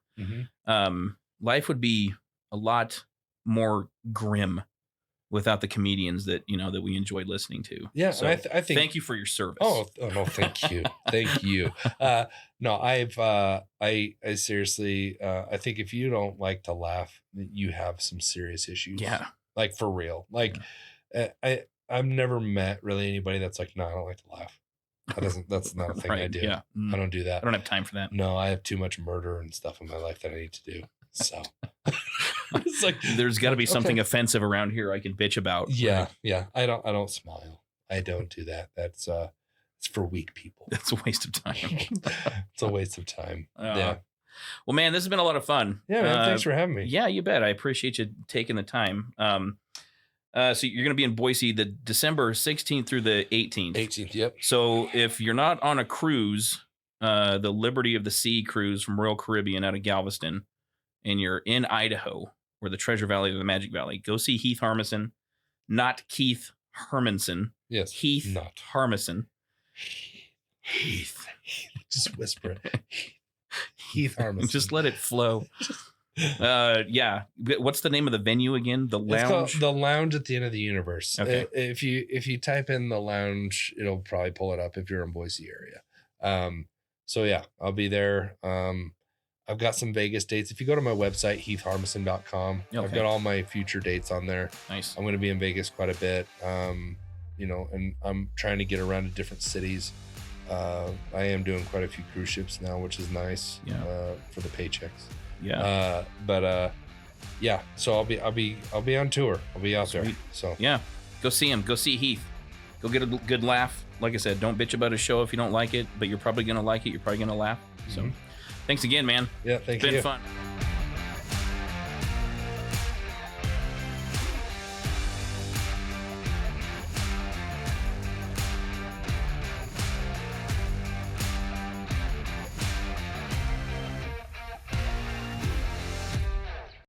Life would be a lot more grim without the comedians that that we enjoyed listening to. Yeah, so and I think thank you for your service. Oh no, thank you, thank you. No, I seriously, I think if you don't like to laugh, you have some serious issues. Yeah, like for real. Like, I've never met really anybody that's like, no, I don't like to laugh. That's not a thing I do. Yeah, I don't do that. I don't have time for that. No, I have too much murder and stuff in my life that I need to do. So it's like there's got to be something offensive around here I can bitch about. Yeah, right? yeah. I don't smile. I don't do that. That's it's for weak people. That's a waste of time. It's a waste of time. Yeah. Well, man, this has been a lot of fun. Yeah, man, thanks for having me. Yeah, you bet. I appreciate you taking the time. So you're going to be in Boise the December 16th through the 18th. 18th, yep. So if you're not on a cruise, the Liberty of the Sea cruise from Royal Caribbean out of Galveston, and you're in Idaho or the Treasure Valley or the Magic Valley, go see Heath Harmison, not Keith Harmison. Yes. Heath not Harmison. Heath. Just whisper it. Heath Harmison. Just let it flow. Yeah. What's the name of the venue again? The Lounge? It's called The Lounge at the End of the Universe. Okay. If you type in The Lounge, it'll probably pull it up if you're in Boise area. So yeah, I'll be there. I've got some Vegas dates. If you go to my website, heathharmison.com, Okay. I've got all my future dates on there. Nice. I'm going to be in Vegas quite a bit. And I'm trying to get around to different cities. I am doing quite a few cruise ships now, which is nice. Yeah. For the paychecks. Yeah. Yeah. So I'll be on tour. I'll be out there. So yeah, go see him. Go see Heath. Go get a good laugh. Like I said, don't bitch about his show if you don't like it, but you're probably gonna like it. You're probably gonna laugh. So, thanks again, man. Yeah, thank you. you. It's been fun.